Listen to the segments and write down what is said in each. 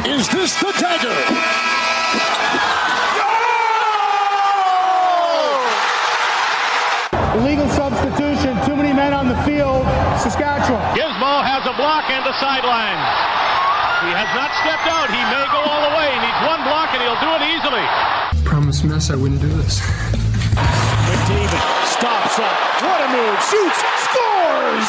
Is this the dagger? Illegal substitution. Too many men on the field. Saskatchewan. Gizmo has a block and the sideline. He has not stepped out. He may go all the way. He needs one block and he'll do it easily. Promise Mess I wouldn't do this. McDavid stops up. What a move. Shoots. Scores!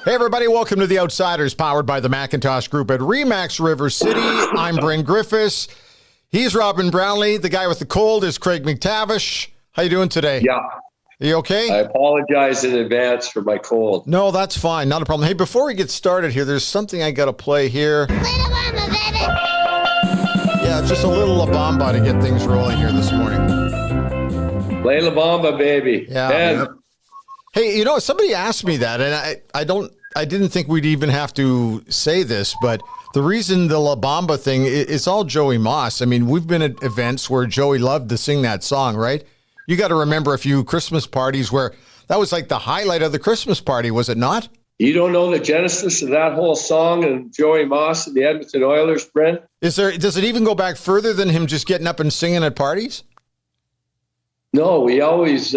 Hey everybody, welcome to The Outsiders, powered by the Macintosh Group at RE/MAX River City. I'm Brent Griffiths. He's Robin Brownlee. The guy with the cold is Craig MacTavish. How you doing today? Yeah. Are you okay? I apologize in advance for my cold. No, that's fine. Not a problem. Hey, before we get started here, there's something I got to play here. Play La Bamba, baby! Yeah, just a little La Bamba to get things rolling here this morning. Play La Bamba, baby. Yeah. And Hey, you know, somebody asked me that, and I didn't think we'd even have to say this, but the reason the La Bamba thing, it's all Joey Moss. I mean, we've been at events where Joey loved to sing that song, right? You got to remember a few Christmas parties where that was like the highlight of the Christmas party, was it not? you don't know the genesis of that whole song and Joey Moss and the Edmonton Oilers, Brent? Does it even go back further than him just getting up and singing at parties? No, we always,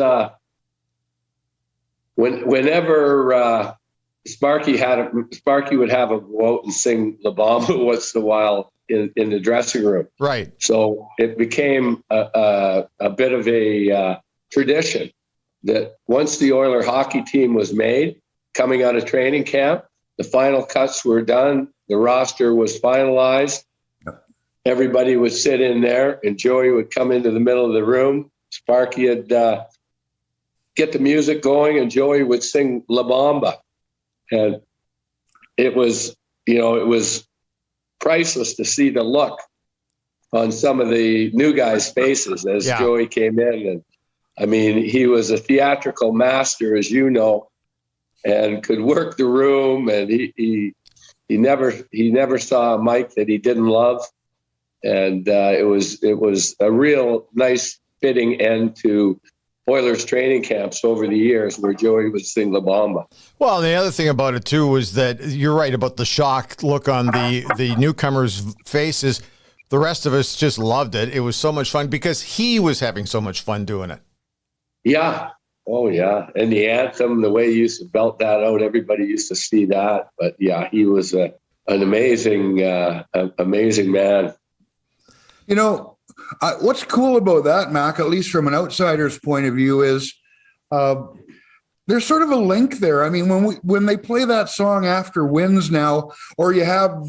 whenever Sparky would have a go out and sing La Bamba once in a while in the dressing room. Right. So it became a bit of a tradition that once the Oiler hockey team was made, coming out of training camp, the final cuts were done, the roster was finalized. Everybody would sit in there, and Joey would come into the middle of the room. Sparky would get the music going, and Joey would sing La Bamba. And it was priceless to see the look on some of the new guys' faces as Joey came in. And I mean, he was a theatrical master, as you know, and could work the room. And he never saw a mic that he didn't love. And it was a real nice fitting end to Oilers training camps over the years where Joey would sing La Bamba. Well, the other thing about it, too, was that you're right about the shocked look on the newcomers' faces. The rest of us just loved it. It was so much fun because he was having so much fun doing it. Yeah. Oh, yeah. And the anthem, the way he used to belt that out, everybody used to see that. But, yeah, he was an amazing man. You know, what's cool about that, Mac, at least from an outsider's point of view, is there's sort of a link there. I mean, when they play that song after wins now, or you have,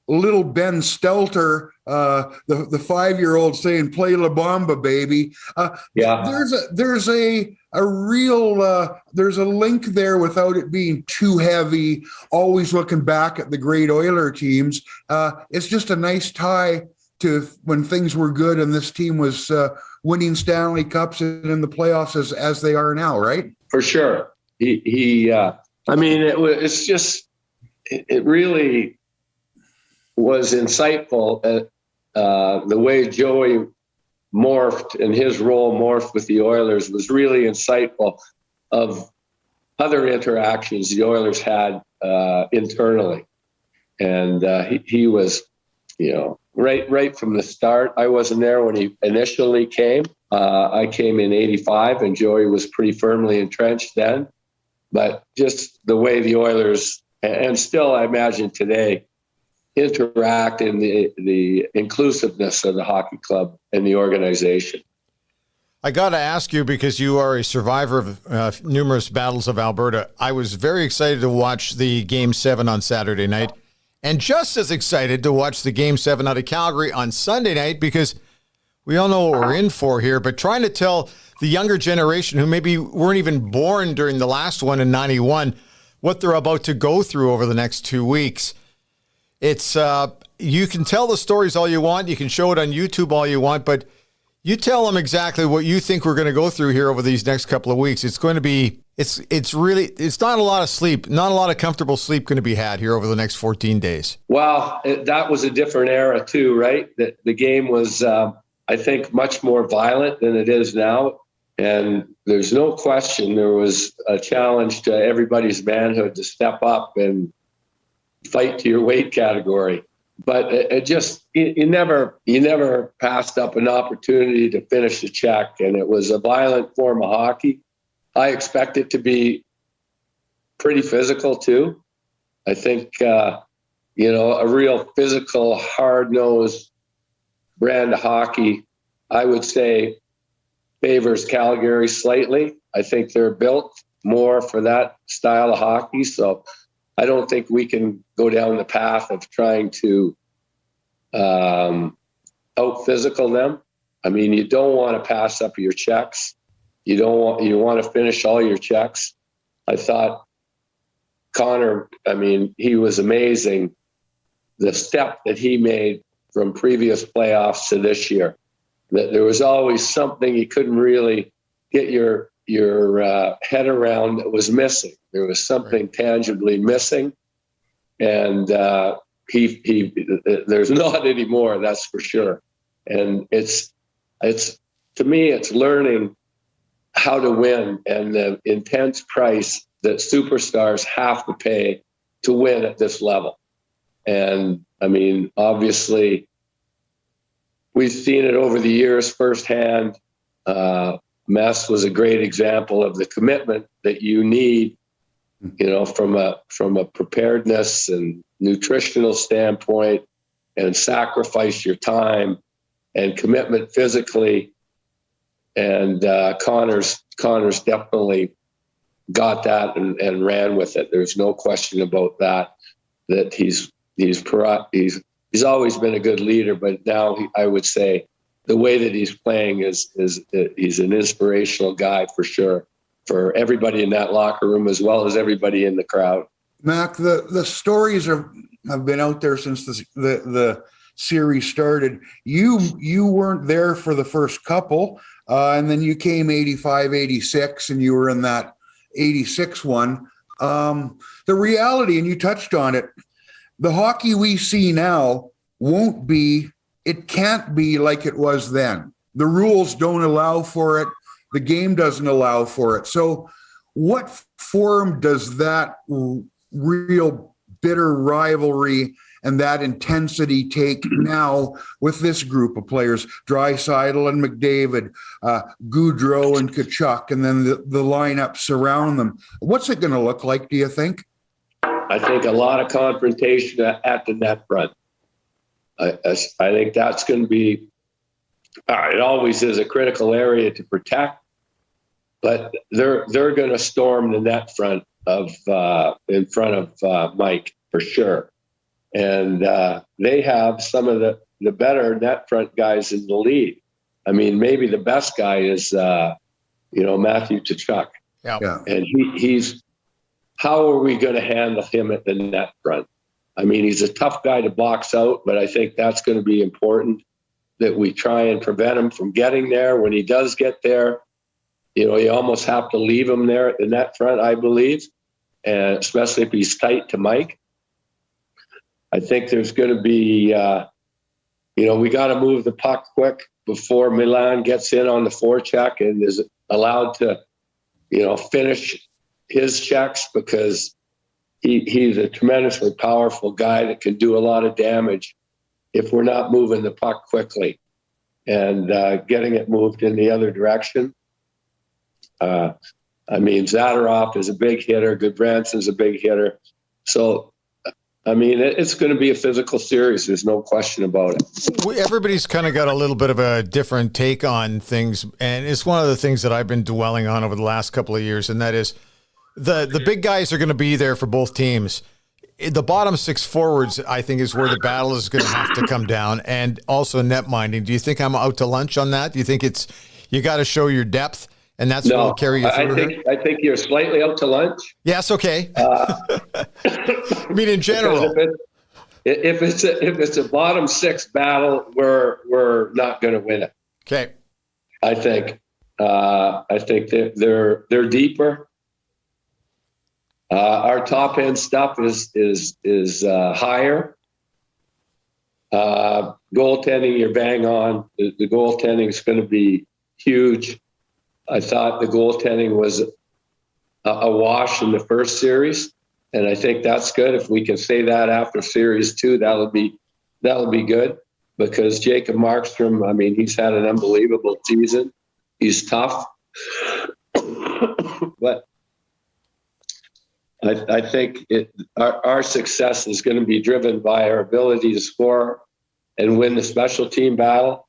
little Ben Stelter, the 5-year-old saying, "Play La Bamba, baby." There's a real there's a link there without it being too heavy, always looking back at the great Oiler teams. It's just a nice tie to when things were good and this team was winning Stanley Cups and in the playoffs as they are now, right? For sure. I mean, it really was insightful the way Joey morphed and his role morphed with the Oilers was really insightful of other interactions the Oilers had internally. And he was, right from the start. I wasn't there when he initially came. I came in 85 and Joey was pretty firmly entrenched then. But just the way the Oilers, and still I imagine today, interact in the inclusiveness of the hockey club and the organization. I got to ask you, because you are a survivor of numerous battles of Alberta, I was very excited to watch the Game 7 on Saturday night, and just as excited to watch the Game 7 out of Calgary on Sunday night, because we all know what we're in for here, but trying to tell the younger generation who maybe weren't even born during the last one in 91 what they're about to go through over the next 2 weeks. It's you can tell the stories all you want. You can show it on YouTube all you want, but You tell them exactly what you think we're going to go through here over these next couple of weeks. It's going to be, it's not a lot of sleep, not a lot of comfortable sleep going to be had here over the next 14 days. Well, that was a different era too, right? The game was, I think, much more violent than it is now. And there's no question there was a challenge to everybody's manhood to step up and fight to your weight category. But it just, you never passed up an opportunity to finish the check. And it was a violent form of hockey. I expect it to be pretty physical too. I think, a real physical, hard-nosed brand of hockey, I would say, favors Calgary slightly. I think they're built more for that style of hockey. So I don't think we can go down the path of trying to out-physical them. I mean, you don't want to pass up your checks. You want to finish all your checks. I thought Connor, he was amazing. The step that he made from previous playoffs to this year, that there was always something you couldn't really get your head around that was missing. There was something tangibly missing, and there's not anymore. That's for sure. And it's to me, it's learning how to win and the intense price that superstars have to pay to win at this level. And obviously, we've seen it over the years firsthand. Mess was a great example of the commitment that you need, from a preparedness and nutritional standpoint, and sacrifice your time and commitment physically. And Connor's definitely got that and ran with it. There's no question about that. That he's always been a good leader, but now I would say the way that he's playing is he's an inspirational guy for sure, for everybody in that locker room as well as everybody in the crowd. Mac, the stories have been out there since the series started. You weren't there for the first couple, and then you came 85, 86, and you were in that 86 one. The reality, and you touched on it, the hockey we see now it can't be like it was then. The rules don't allow for it. The game doesn't allow for it. So what form does that real bitter rivalry and that intensity take now with this group of players, Draisaitl and McDavid, Gaudreau and Tkachuk, and then the lineups around them? What's it going to look like, do you think? I think a lot of confrontation at the net front. I think that's going to be, it always is a critical area to protect, but they're going to storm the net front in front of Mike for sure. And they have some of the better net front guys in the league. Maybe the best guy is, Matthew Tkachuk. Yeah. And he's, how are we going to handle him at the net front? He's a tough guy to box out, but I think that's going to be important that we try and prevent him from getting there. When he does get there, you almost have to leave him there at the net front, I believe, and especially if he's tight to Mike. I think there's going to be, we got to move the puck quick before Milan gets in on the forecheck and is allowed to, finish his checks, because he's a tremendously powerful guy that can do a lot of damage if we're not moving the puck quickly and getting it moved in the other direction. Zadorov is a big hitter. Goodbranson's a big hitter. So, it's going to be a physical series. There's no question about it. Everybody's kind of got a little bit of a different take on things, and it's one of the things that I've been dwelling on over the last couple of years, and that is the big guys are going to be there for both teams. The bottom six forwards, I think, is where the battle is going to have to come down, and also net minding. Do you think I'm out to lunch on that? Do you think you got to show your depth, and that's what will carry you through? I think you're slightly out to lunch. Yes, okay. In general, if it's a bottom six battle, we're not going to win it. Okay. I think they're deeper. Our top end stuff is higher. Goaltending, you're bang on. The goaltending is going to be huge. I thought the goaltending was a wash in the first series, and I think that's good. If we can say that after series 2, that'll be good, because Jacob Markstrom, I mean, he's had an unbelievable season. He's tough, but I think our success is going to be driven by our ability to score and win the special team battle.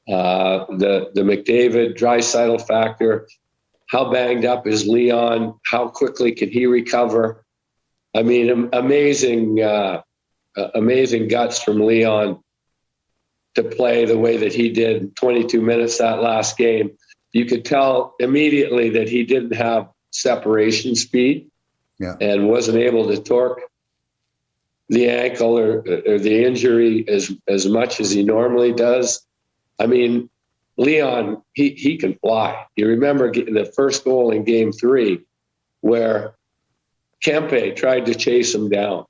The McDavid, Draisaitl factor. How banged up is Leon? How quickly can he recover? I mean, amazing guts from Leon to play the way that he did 22 minutes that last game. You could tell immediately that he didn't have separation speed. Yeah. And wasn't able to torque the ankle or the injury as much as he normally does. I mean, Leon, he can fly. You remember the first goal in Game 3 where Kempe tried to chase him down,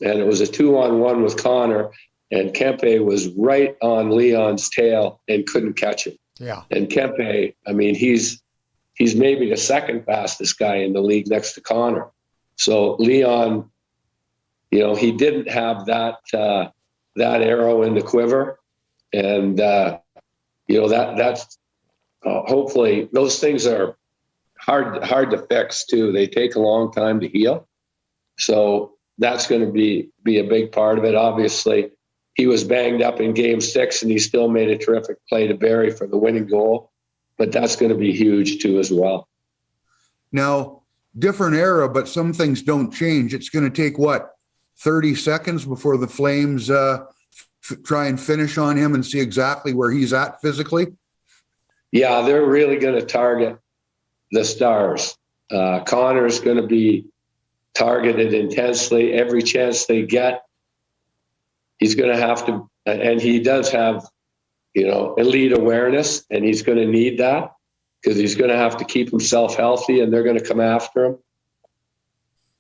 and it was a 2-on-1 with Connor, and Kempe was right on Leon's tail and couldn't catch him. Yeah. And Kempe, I mean, he's maybe the second fastest guy in the league next to Connor. So Leon, you know, he didn't have that arrow in the quiver, and you know that's hopefully those things are hard to fix too. They take a long time to heal, so that's going to be a big part of it. Obviously, he was banged up in Game 6, and he still made a terrific play to Barrie for the winning goal, but that's going to be huge too as well. Now, different era, but some things don't change. It's going to take, 30 seconds before the Flames try and finish on him and see exactly where he's at physically? Yeah, they're really going to target the stars. Connor's going to be targeted intensely every chance they get. He's going to have to, and he does have, you know, elite awareness, and he's going to need that, because he's going to have to keep himself healthy, and they're going to come after him.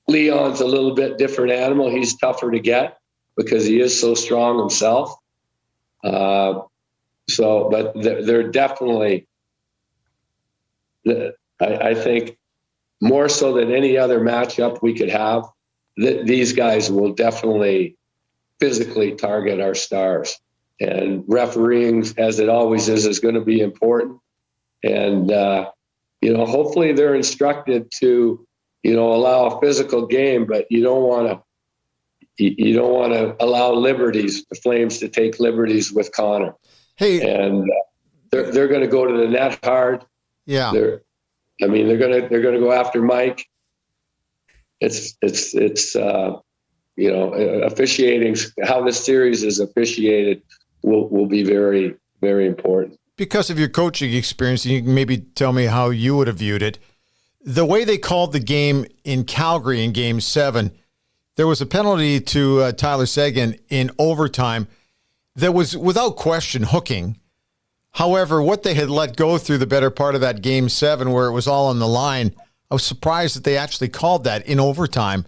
Leon's a little bit different animal. He's tougher to get because he is so strong himself. But they're definitely, I think, more so than any other matchup we could have, these guys will definitely physically target our stars. And refereeing, as it always is going to be important. And, you know, hopefully they're instructed to, you know, allow a physical game, but you don't want to allow liberties, the Flames to take liberties with Connor. Hey, and they're going to go to the net hard. Yeah. They're going to go after Mike. It's you know, officiating, how this series is officiated will be very, very important. Because of your coaching experience, you can maybe tell me how you would have viewed it. The way they called the game in Calgary in Game 7, there was a penalty to Tyler Seguin in overtime that was without question hooking. However, what they had let go through the better part of that Game 7 where it was all on the line, I was surprised that they actually called that in overtime.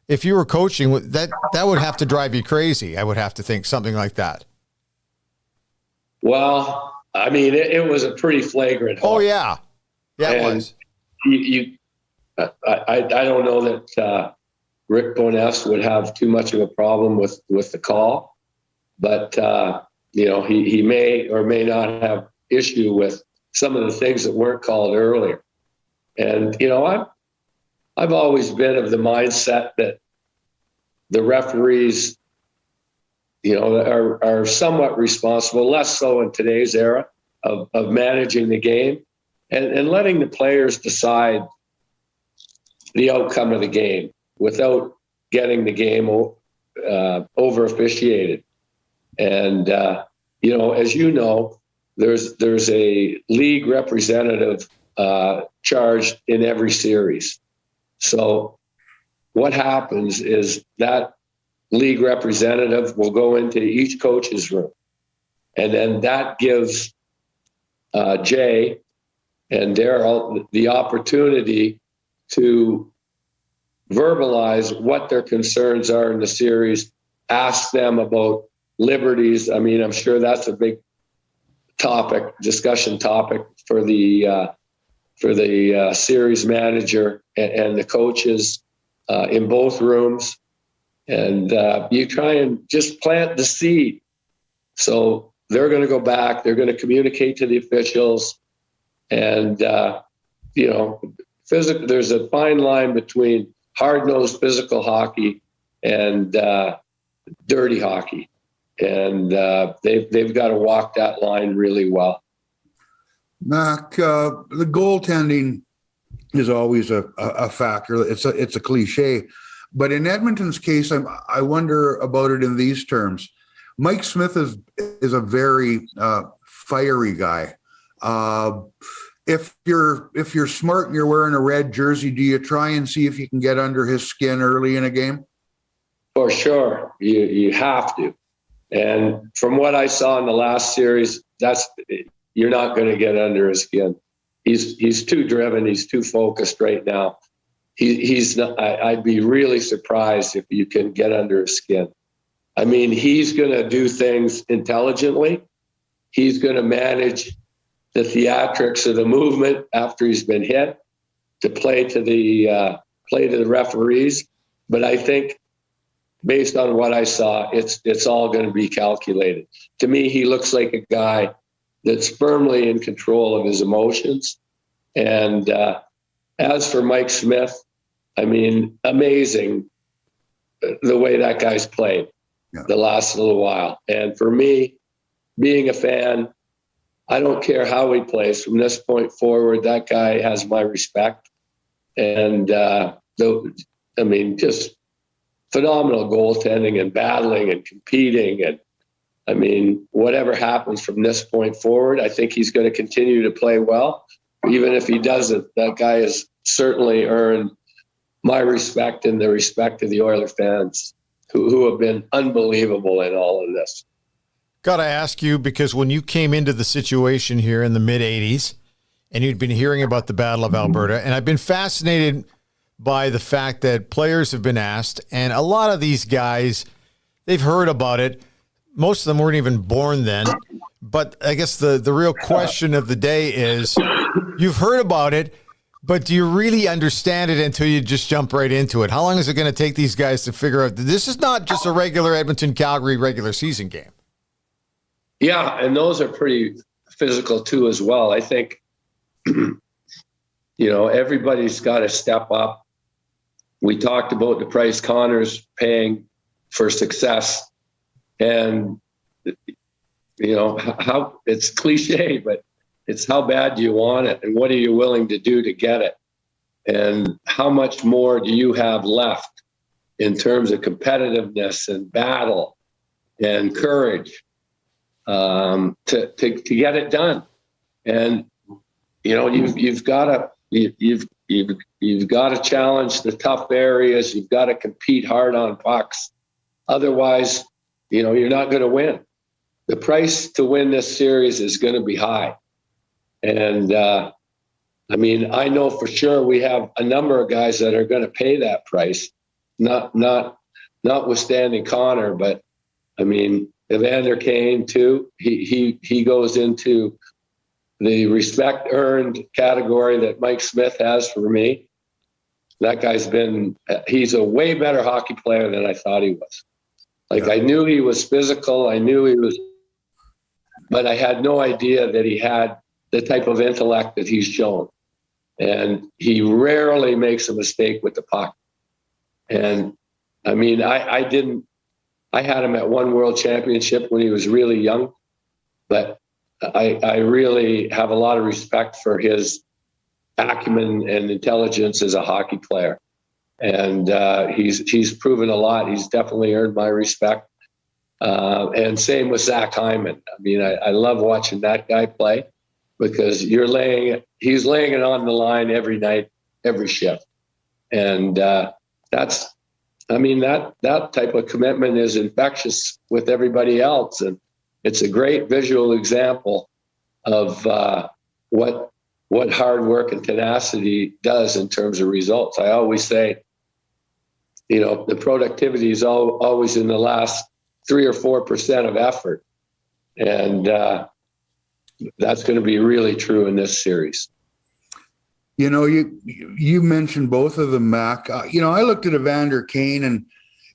If you were coaching, that would have to drive you crazy. I would have to think something like that. Well, I mean, it was a pretty flagrant hook. Oh, yeah. Yeah, it was. I don't know that Rick Bowness would have too much of a problem with the call, but you know, he may or may not have issue with some of the things that weren't called earlier. And you know, I've always been of the mindset that the referees, you know, are somewhat responsible, less so in today's era, of managing the game and letting the players decide the outcome of the game without getting the game over officiated. And you know, as you know, there's a league representative charged in every series. So what happens is that league representative will go into each coach's room, and then that gives Jay and Daryl the opportunity to verbalize what their concerns are in the series, ask them about liberties. I mean, I'm sure that's a big discussion topic for the series manager and the coaches in both rooms. And you try and just plant the seed. So they're going to go back. They're going to communicate to the officials. And, there's a fine line between hard-nosed physical hockey and dirty hockey. And they've got to walk that line really well. Mac, the goaltending is always a factor. It's a cliche. But in Edmonton's case, I wonder about it in these terms. Mike Smith is a very fiery guy. If you're smart and you're wearing a red jersey, do you try and see if you can get under his skin early in a game? For sure, you have to. And from what I saw in the last series, you're not going to get under his skin. He's too driven. He's too focused right now. He's not. I'd be really surprised if you can get under his skin. I mean, he's going to do things intelligently. He's going to manage the theatrics of the movement after he's been hit to play to the referees. But I think, based on what I saw, it's all going to be calculated. To me, he looks like a guy that's firmly in control of his emotions. And as for Mike Smith, I mean, amazing the way that guy's played the last little while. And for me, being a fan, I don't care how he plays from this point forward. That guy has my respect. And just phenomenal goaltending and battling and competing. And I mean, whatever happens from this point forward, I think he's going to continue to play well. Even if he doesn't, that guy has certainly earned my respect and the respect of the Oiler fans who have been unbelievable in all of this. Got to ask you, because when you came into the situation here in the mid-'80s and you'd been hearing about the Battle of Alberta, and I've been fascinated by the fact that players have been asked, and a lot of these guys, they've heard about it. Most of them weren't even born then. But I guess the real question of the day is, you've heard about it, but do you really understand it until you just jump right into it? How long is it going to take these guys to figure out that this is not just a regular Edmonton-Calgary regular season game? Yeah, and those are pretty physical too as well. I think, everybody's got to step up. We talked about the price Connor's paying for success. And, how it's cliche, but it's how bad do you want it and what are you willing to do to get it? And how much more do you have left in terms of competitiveness and battle and courage to get it done? And, you've got to challenge the tough areas. You've got to compete hard on pucks. Otherwise, you're not going to win. The price to win this series is going to be high. And, I know for sure we have a number of guys that are going to pay that price, notwithstanding Connor, but Evander Kane too. He goes into the respect earned category that Mike Smith has for me. That guy's he's a way better hockey player than I thought he was. I knew he was physical. I knew he was, but I had no idea that he had the type of intellect that he's shown. And he rarely makes a mistake with the puck. And I had him at one world championship when he was really young, but I really have a lot of respect for his acumen and intelligence as a hockey player. And he's proven a lot. He's definitely earned my respect. And same with Zach Hyman. I love watching that guy play because he's laying it on the line every night, every shift. And that type of commitment is infectious with everybody else. And it's a great visual example of what hard work and tenacity does in terms of results. I always say, the productivity is always in the last 3 or 4% of effort. And that's going to be really true in this series. You mentioned both of them, Mac. I looked at Evander Kane, and,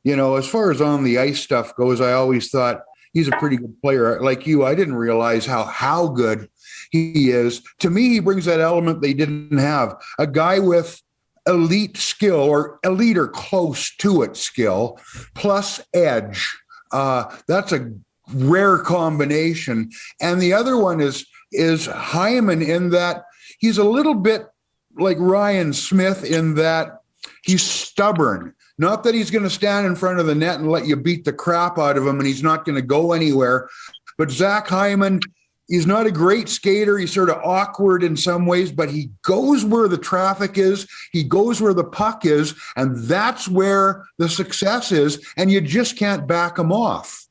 as far as on the ice stuff goes, I always thought he's a pretty good player. Like you, I didn't realize how good he is. To me, he brings that element they didn't have. A guy with elite skill, or elite or close to it skill, plus edge. That's a rare combination. And the other one is Hyman, in that he's a little bit like Ryan Smith, in that he's stubborn. Not that he's going to stand in front of the net and let you beat the crap out of him and he's not going to go anywhere. But Zach Hyman, he's not a great skater. He's sort of awkward in some ways, but he goes where the traffic is. He goes where the puck is, and that's where the success is, and you just can't back him off.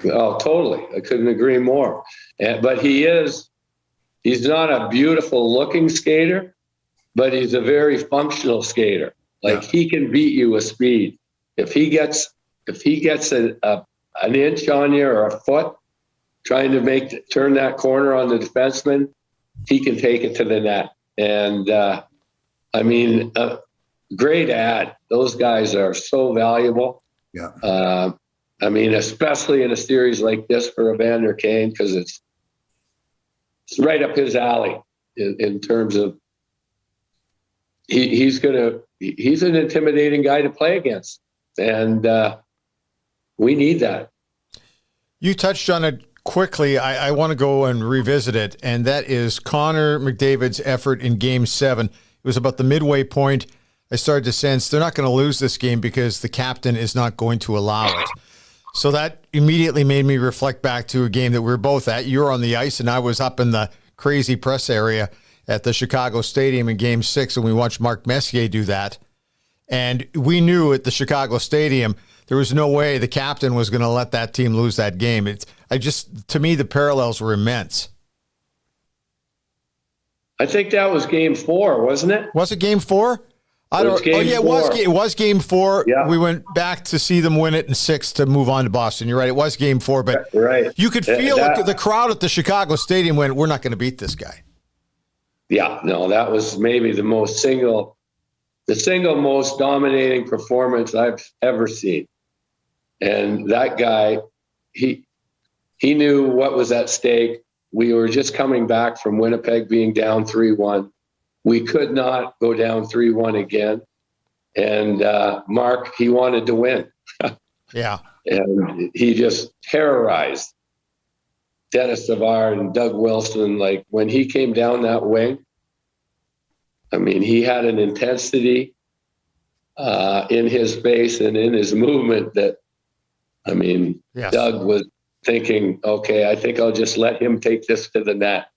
Oh, totally. I couldn't agree more. But he's not a beautiful looking skater, but he's a very functional skater. He can beat you with speed. If he gets an inch on you or a foot trying to turn that corner on the defenseman, he can take it to the net. And great ad. Those guys are so valuable. Yeah. Especially in a series like this for Evander Kane, because it's right up his alley in terms of he's an intimidating guy to play against, and we need that. You touched on it quickly. I want to go and revisit it, and that is Connor McDavid's effort in Game 7. It was about the midway point. I started to sense they're not going to lose this game because the captain is not going to allow it. So that immediately made me reflect back to a game that we were both at. You were on the ice, and I was up in the crazy press area at the Chicago Stadium in Game 6, and we watched Mark Messier do that. And we knew at the Chicago Stadium there was no way the captain was going to let that team lose that game. To me, the parallels were immense. I think that was Game 4, wasn't it? Was it Game 4? It was Game 4. Yeah. We went back to see them win it in 6 to move on to Boston. You're right. It was Game 4, but right. You could feel the crowd at the Chicago Stadium went, we're not going to beat this guy. Yeah, no, that was maybe the single most dominating performance I've ever seen. And that guy, he knew what was at stake. We were just coming back from Winnipeg being down 3-1. We could not go down 3-1 again. And Mark, he wanted to win. Yeah. And he just terrorized Dennis Savard and Doug Wilson. Like, when he came down that wing, he had an intensity in his face and in his movement that, yes. Doug was thinking, okay, I think I'll just let him take this to the net.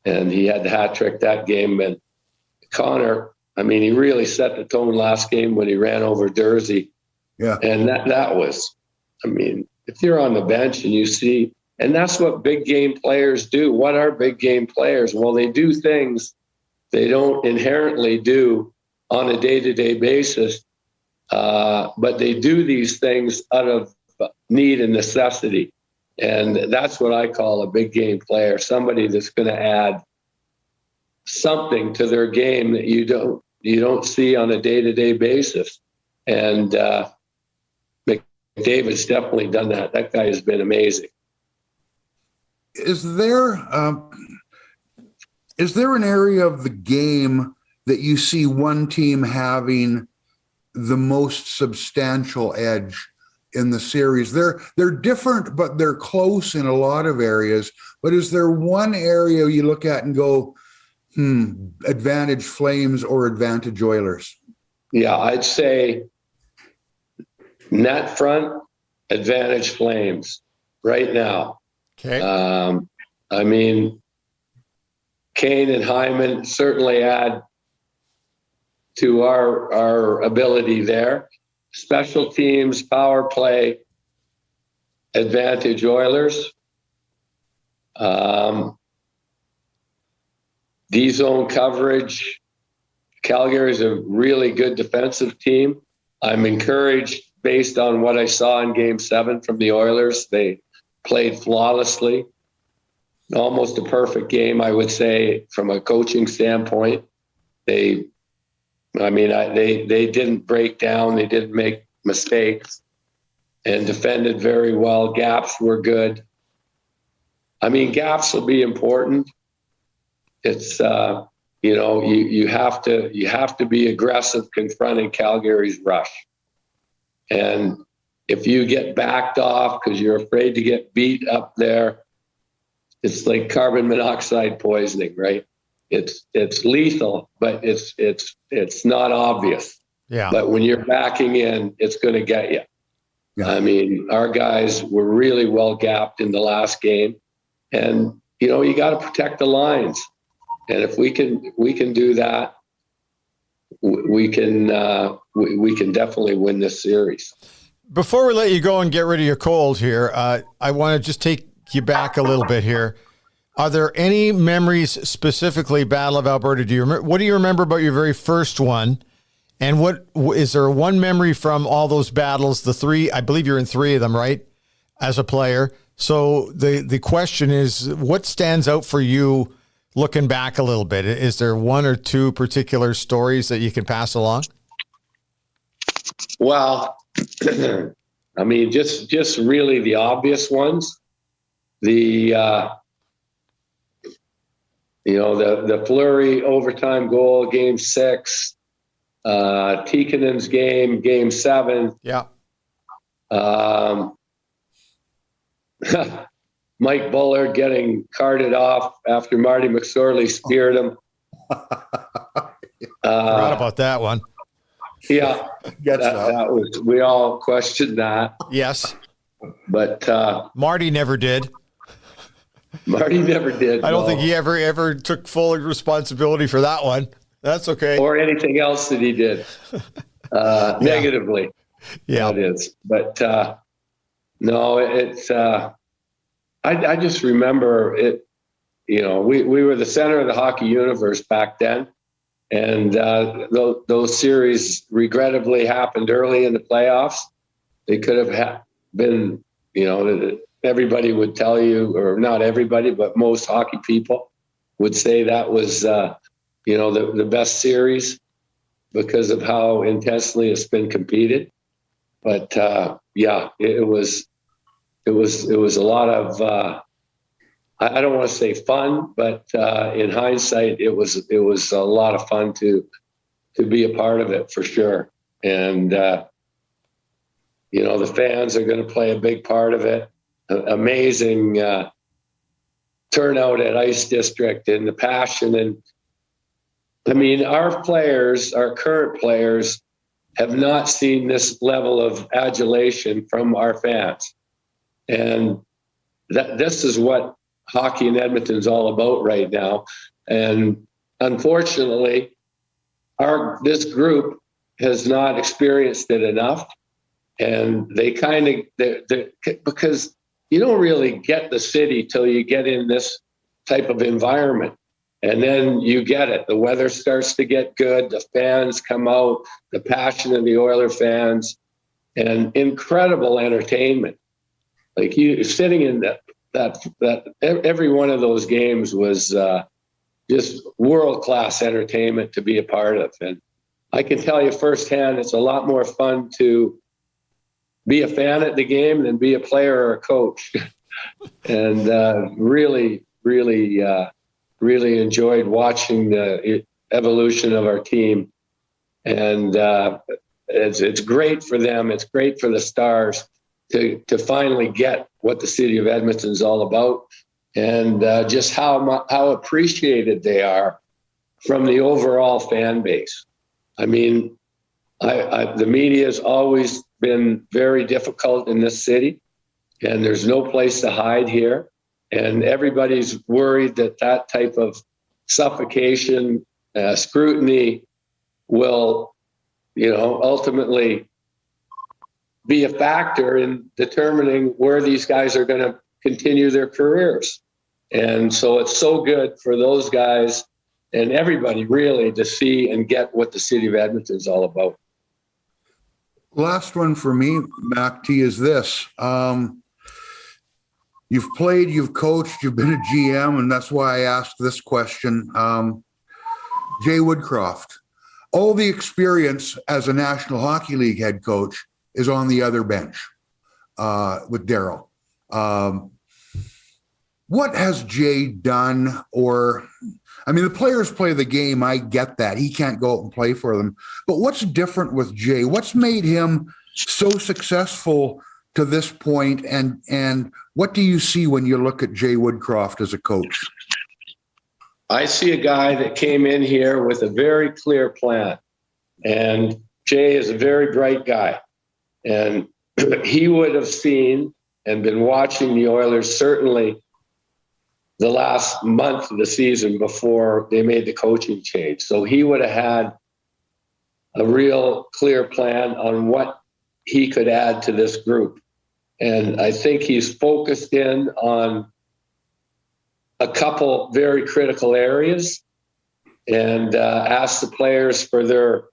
And he had the hat trick that game. And Connor, he really set the tone last game when he ran over Dursey. Yeah. And that was, if you're on the bench and you see, and that's what big game players do. What are big game players? Well, they do things they don't inherently do on a day-to-day basis, but they do these things out of need and necessity. And that's what I call a big game player, somebody that's going to add something to their game that you don't see on a day-to-day basis. And McDavid's definitely done that. That guy has been amazing. Is there an area of the game that you see one team having the most substantial edge in the series? They're different, but they're close in a lot of areas. But is there one area you look at and go, advantage Flames or advantage Oilers? Yeah, I'd say net front, advantage Flames right now. Okay. Kane and Hyman certainly add to our ability there. Special teams, power play, advantage Oilers. D-zone coverage. Calgary is a really good defensive team. I'm encouraged based on what I saw in Game 7 from the Oilers. They played flawlessly. Almost a perfect game, I would say, from a coaching standpoint. They didn't break down. They didn't make mistakes and defended very well. Gaps were good. I mean, gaps will be important. It's, you have to be aggressive confronting Calgary's rush. And if you get backed off because you're afraid to get beat up there, it's like carbon monoxide poisoning, right? It's lethal, but it's not obvious. Yeah. But when you're backing in, it's going to get you. Yeah. I mean, our guys were really well gapped in the last game, and you got to protect the lines. And if we can do that, we can definitely win this series. Before we let you go and get rid of your cold here, I want to just take you back a little bit here. Are there any memories, specifically Battle of Alberta? What do you remember about your very first one? And what is there one memory from all those battles? The three, I believe you're in three of them, right? As a player. So the question is, what stands out for you looking back a little bit? Is there one or two particular stories that you can pass along? Well, I mean, just really the obvious ones. The Fleury overtime goal, Game 6, Tikkanen's Game 7. Yeah. Mike Bullard getting carted off after Marty McSorley speared him. Forgot about that one. Yeah, that was. We all questioned that. Yes, but Marty never did. Marty never did. I don't think he ever took full responsibility for that one. That's okay. Or anything else that he did negatively. Yeah, that is. But no, it's. I just remember it. We were the center of the hockey universe back then, and those series regrettably happened early in the playoffs. They could have been, everybody would tell you, or not everybody, but most hockey people would say that was, the best series because of how intensely it's been competed. But it was a lot of, I don't want to say fun, but in hindsight, it was a lot of fun to be a part of it for sure. And, the fans are going to play a big part of it. Amazing turnout at Ice District and the passion. And I mean, our current players have not seen this level of adulation from our fans. And this is what hockey in Edmonton's all about right now. And unfortunately, this group has not experienced it enough. And they because you don't really get the city till you get in this type of environment. And then you get it. The weather starts to get good. The fans come out, the passion of the Oiler fans, and incredible entertainment. Like you sitting in that every one of those games was just world-class entertainment to be a part of. And I can tell you firsthand, it's a lot more fun to be a fan at the game than be a player or a coach. And really enjoyed watching the evolution of our team. And it's great for them. It's great for the Stars to finally get what the city of Edmonton is all about, and just how appreciated they are from the overall fan base. I mean, the media has always been very difficult in this city, and there's no place to hide here. And everybody's worried that type of suffocation, scrutiny will, ultimately be a factor in determining where these guys are going to continue their careers. And so it's so good for those guys and everybody really to see and get what the city of Edmonton is all about. Last one for me, MacT, is this. You've played, you've coached, you've been a GM, and that's why I asked this question. Jay Woodcroft, all the experience as a National Hockey League head coach is on the other bench with Darryl. What has Jay done? The players play the game. I get that. He can't go out and play for them. But what's different with Jay? What's made him so successful to this point? And what do you see when you look at Jay Woodcroft as a coach? I see a guy that came in here with a very clear plan. And Jay is a very bright guy. And he would have seen and been watching the Oilers certainly the last month of the season before they made the coaching change. So he would have had a real clear plan on what he could add to this group. And I think he's focused in on a couple very critical areas and asked the players for their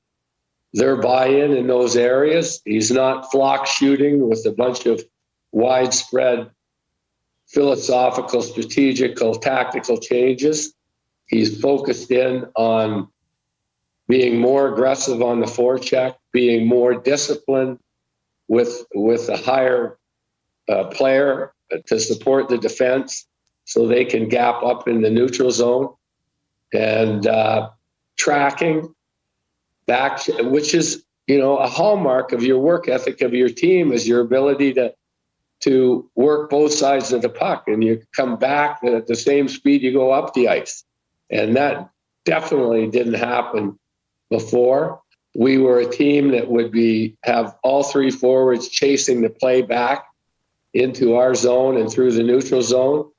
buy-in in those areas. He's not flock shooting with a bunch of widespread philosophical, strategical, tactical changes. He's focused in on being more aggressive on the forecheck, being more disciplined with a higher player to support the defense so they can gap up in the neutral zone, and tracking back, which is, a hallmark of your work ethic of your team, is your ability to work both sides of the puck, and you come back at the same speed you go up the ice. And that definitely didn't happen before. We were a team that would have all three forwards chasing the play back into our zone and through the neutral zone.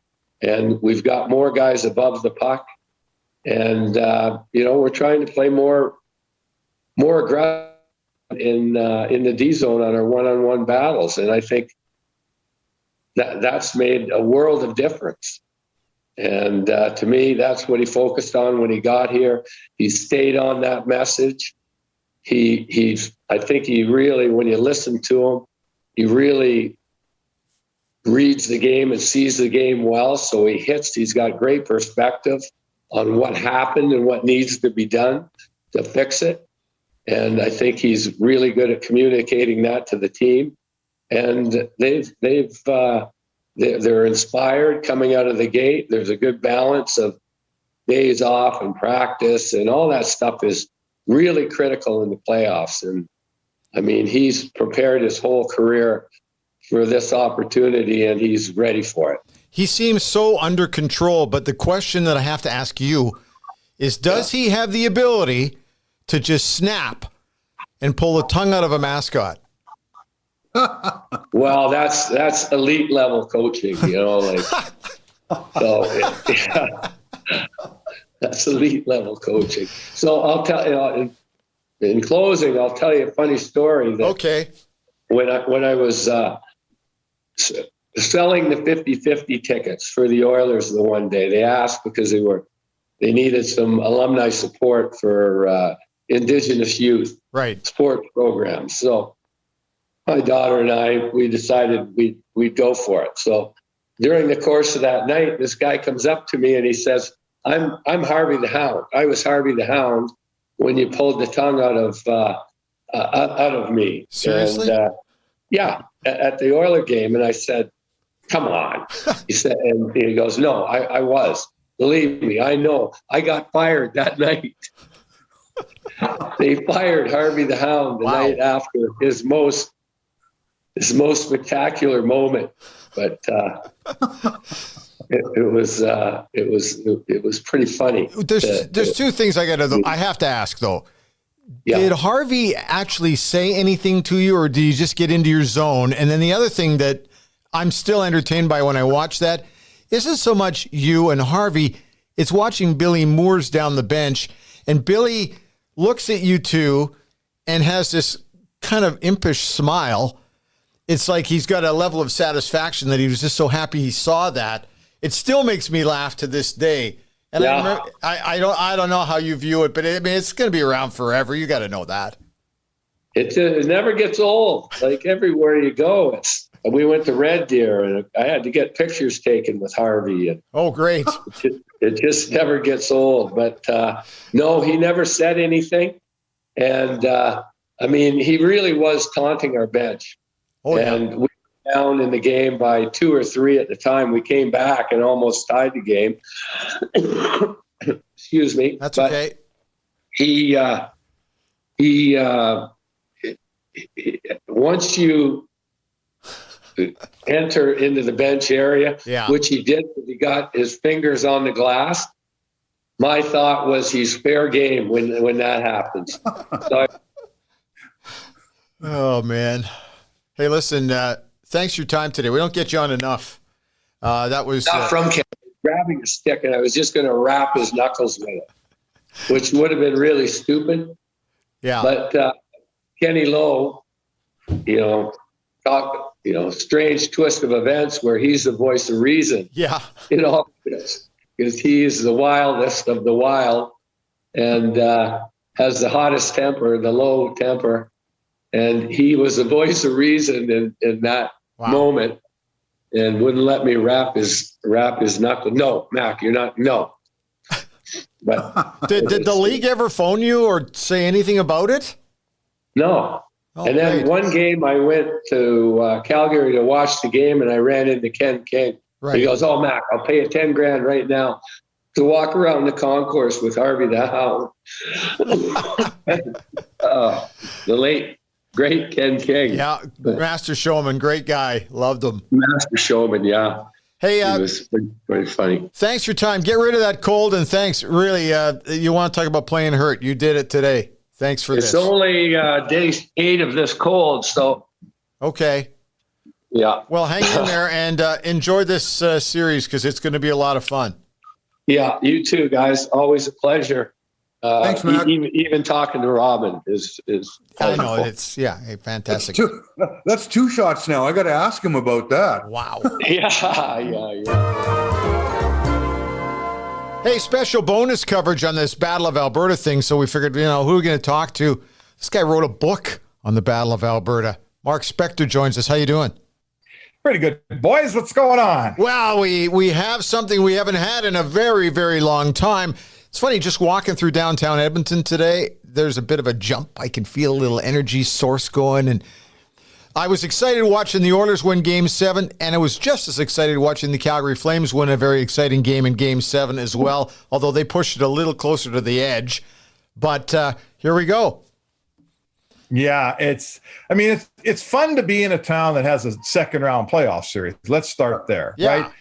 And we've got more guys above the puck. And, we're trying to play more aggressive in the D zone on our one-on-one battles. And I think that's made a world of difference. And to me, that's what he focused on when he got here. He stayed on that message. I think he really, when you listen to him, he really reads the game and sees the game well. So he's got great perspective on what happened and what needs to be done to fix it. And I think he's really good at communicating that to the team. And they're inspired coming out of the gate. There's a good balance of days off and practice, and all that stuff is really critical in the playoffs. And he's prepared his whole career for this opportunity, and he's ready for it. He seems so under control, but the question that I have to ask you is, does he have the ability to just snap and pull the tongue out of a mascot? Well, that's elite level coaching, that's elite level coaching. So I'll tell you, in closing, I'll tell you a funny story. Okay. When I was selling the 50-50 tickets for the Oilers the one day, they asked because they needed some alumni support for Indigenous youth sports programs. So my daughter and I, we decided we'd go for it. So during the course of that night, this guy comes up to me and he says, I'm Harvey the Hound. I was Harvey the Hound when you pulled the tongue out of me. Seriously? And, at the Oiler game. And I said, come on. He said, and he goes, no, I was. Believe me, I know. I got fired that night. They fired Harvey the Hound the night after his most spectacular moment. But it was pretty funny. There's two things I have to ask though. Yeah. Did Harvey actually say anything to you, or did you just get into your zone? And then the other thing that I'm still entertained by when I watch that isn't so much you and Harvey, it's watching Billy Moores down the bench, and Billy looks at you two and has this kind of impish smile. It's like he's got a level of satisfaction that he was just so happy he saw that. It still makes me laugh to this day. And Yeah. I don't know how you view it, but I mean, it's going to be around forever. You got to know that. It never gets old. Like everywhere you go, we went to Red Deer, and I had to get pictures taken with Harvey. And Oh, great. it just never gets old. But no, he never said anything. And I mean, he really was taunting our bench. Oh, yeah. And we were down in the game by 2 or 3 at the time. We came back and almost tied the game. Excuse me. That's but okay. He once you enter into the bench area, Yeah. which he did, he got his fingers on the glass. My thought was he's fair game when that happens. So Oh, man. Hey, listen, thanks for your time today. We don't get you on enough. That was not from Ken, grabbing a stick, and I was just going to wrap his knuckles with it, which would have been really stupid. yeah. But Kenny Lowe, strange twist of events where he's the voice of reason Yeah. in all this, because he's the wildest of the wild and has the hottest temper, the low temper. And he was the voice of reason in that moment, and wouldn't let me wrap his knuckle. No, Mac, you're not. No. But Did the league ever phone you or say anything about it? no. Oh, And then great. one game I went to Calgary to watch the game, and I ran into Ken King. Right. He goes, "Oh, Mac, I'll pay you $10,000 right now to walk around the concourse with Harvey the Hound." The late, great Ken King. Yeah, master showman, great guy. Loved him. Master showman, yeah. Hey, It was pretty funny. thanks for your time. Get rid of that cold, and thanks. Really, you want to talk about playing hurt. You did it today. Thanks for It's this. only day 8 of this cold, so Okay. yeah. Well, hang in there and enjoy this series because it's going to be a lot of fun. Yeah, you too, guys. Always a pleasure. Thanks, Mac. Even talking to Robin is I know wonderful. it's hey, fantastic. That's 2 shots now. I got to ask him about that. Wow. Yeah. Hey, special bonus coverage on this Battle of Alberta thing. So we figured, who are we going to talk to? This guy wrote a book on the Battle of Alberta. Mark Spector joins us. How you doing? Pretty good, boys. What's going on? Well, we have something we haven't had in a very, very long time. It's funny, just walking through downtown Edmonton today, there's a bit of a jump. I can feel a little energy source going. And I was excited watching the Oilers win Game 7, and I was just as excited watching the Calgary Flames win a very exciting game in Game 7 as well, although they pushed it a little closer to the edge. But here we go. Yeah, it's fun to be in a town that has a second round playoff series. Let's start there, Yeah. right?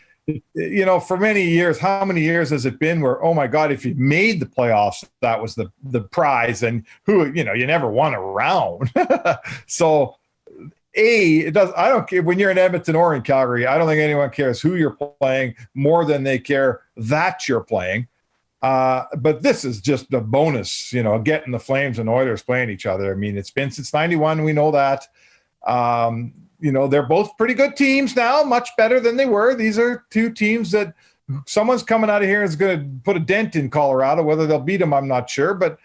For many years, how many years has it been where, oh my God, if you made the playoffs, that was the prize, and you never won a round. So it does. I don't care when you're in Edmonton or in Calgary. I don't think anyone cares who you're playing more than they care that you're playing. But this is just a bonus, getting the Flames and Oilers playing each other. I mean, it's been since 91. We know that. They're both pretty good teams now, much better than they were. These are 2 teams that someone's coming out of here is going to put a dent in Colorado. Whether they'll beat them, I'm not sure. But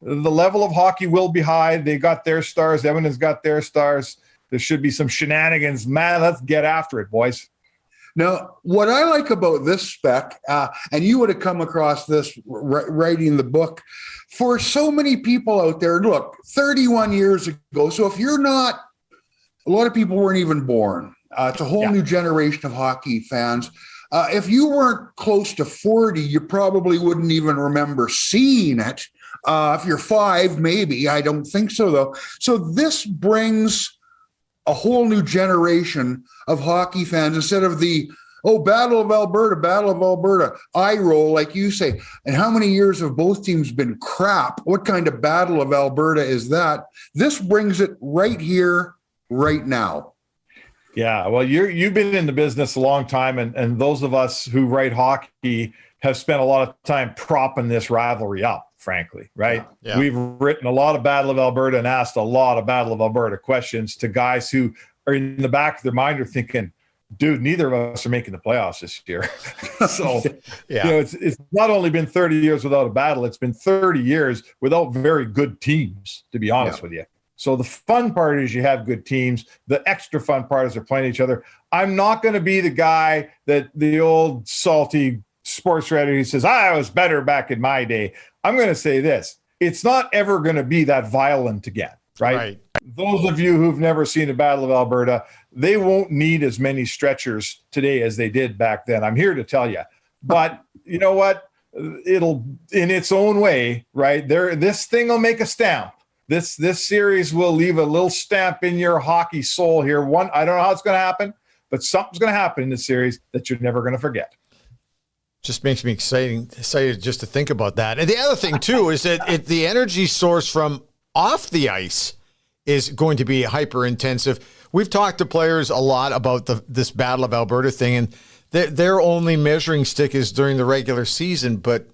the level of hockey will be high. They got their stars. Edmonton's got their stars. There should be some shenanigans. Man, let's get after it, boys. Now, what I like about this spec, and you would have come across this writing the book, for so many people out there, look, 31 years ago, so if you're not, a lot of people weren't even born. It's a whole new generation of hockey fans. If you weren't close to 40, you probably wouldn't even remember seeing it. If you're 5, maybe. I don't think so, though. So this brings a whole new generation of hockey fans instead of the, Battle of Alberta, eye roll, like you say. And how many years have both teams been crap? What kind of Battle of Alberta is that? This brings it right here, right now. Yeah, well, you've been in the business a long time, and those of us who write hockey have spent a lot of time propping this rivalry up, frankly, right? Yeah. We've written a lot of Battle of Alberta and asked a lot of Battle of Alberta questions to guys who are in the back of their mind are thinking, dude, neither of us are making the playoffs this year. So, yeah. It's not only been 30 years without a battle, it's been 30 years without very good teams, to be honest with you. So the fun part is you have good teams. The extra fun part is they're playing each other. I'm not going to be the guy that the old salty sports writer who says, I was better back in my day. I'm going to say this. It's not ever going to be that violent again, right? Those of you who've never seen the Battle of Alberta, they won't need as many stretchers today as they did back then. I'm here to tell you. But you know what? It'll, in its own way, right? This thing will make a stamp. This series will leave a little stamp in your hockey soul here. I don't know how it's going to happen, but something's going to happen in this series that you're never going to forget. Just makes me excited just to think about that. And the other thing, too, is that the energy source from off the ice is going to be hyper intensive. We've talked to players a lot about this Battle of Alberta thing, and their only measuring stick is during the regular season, but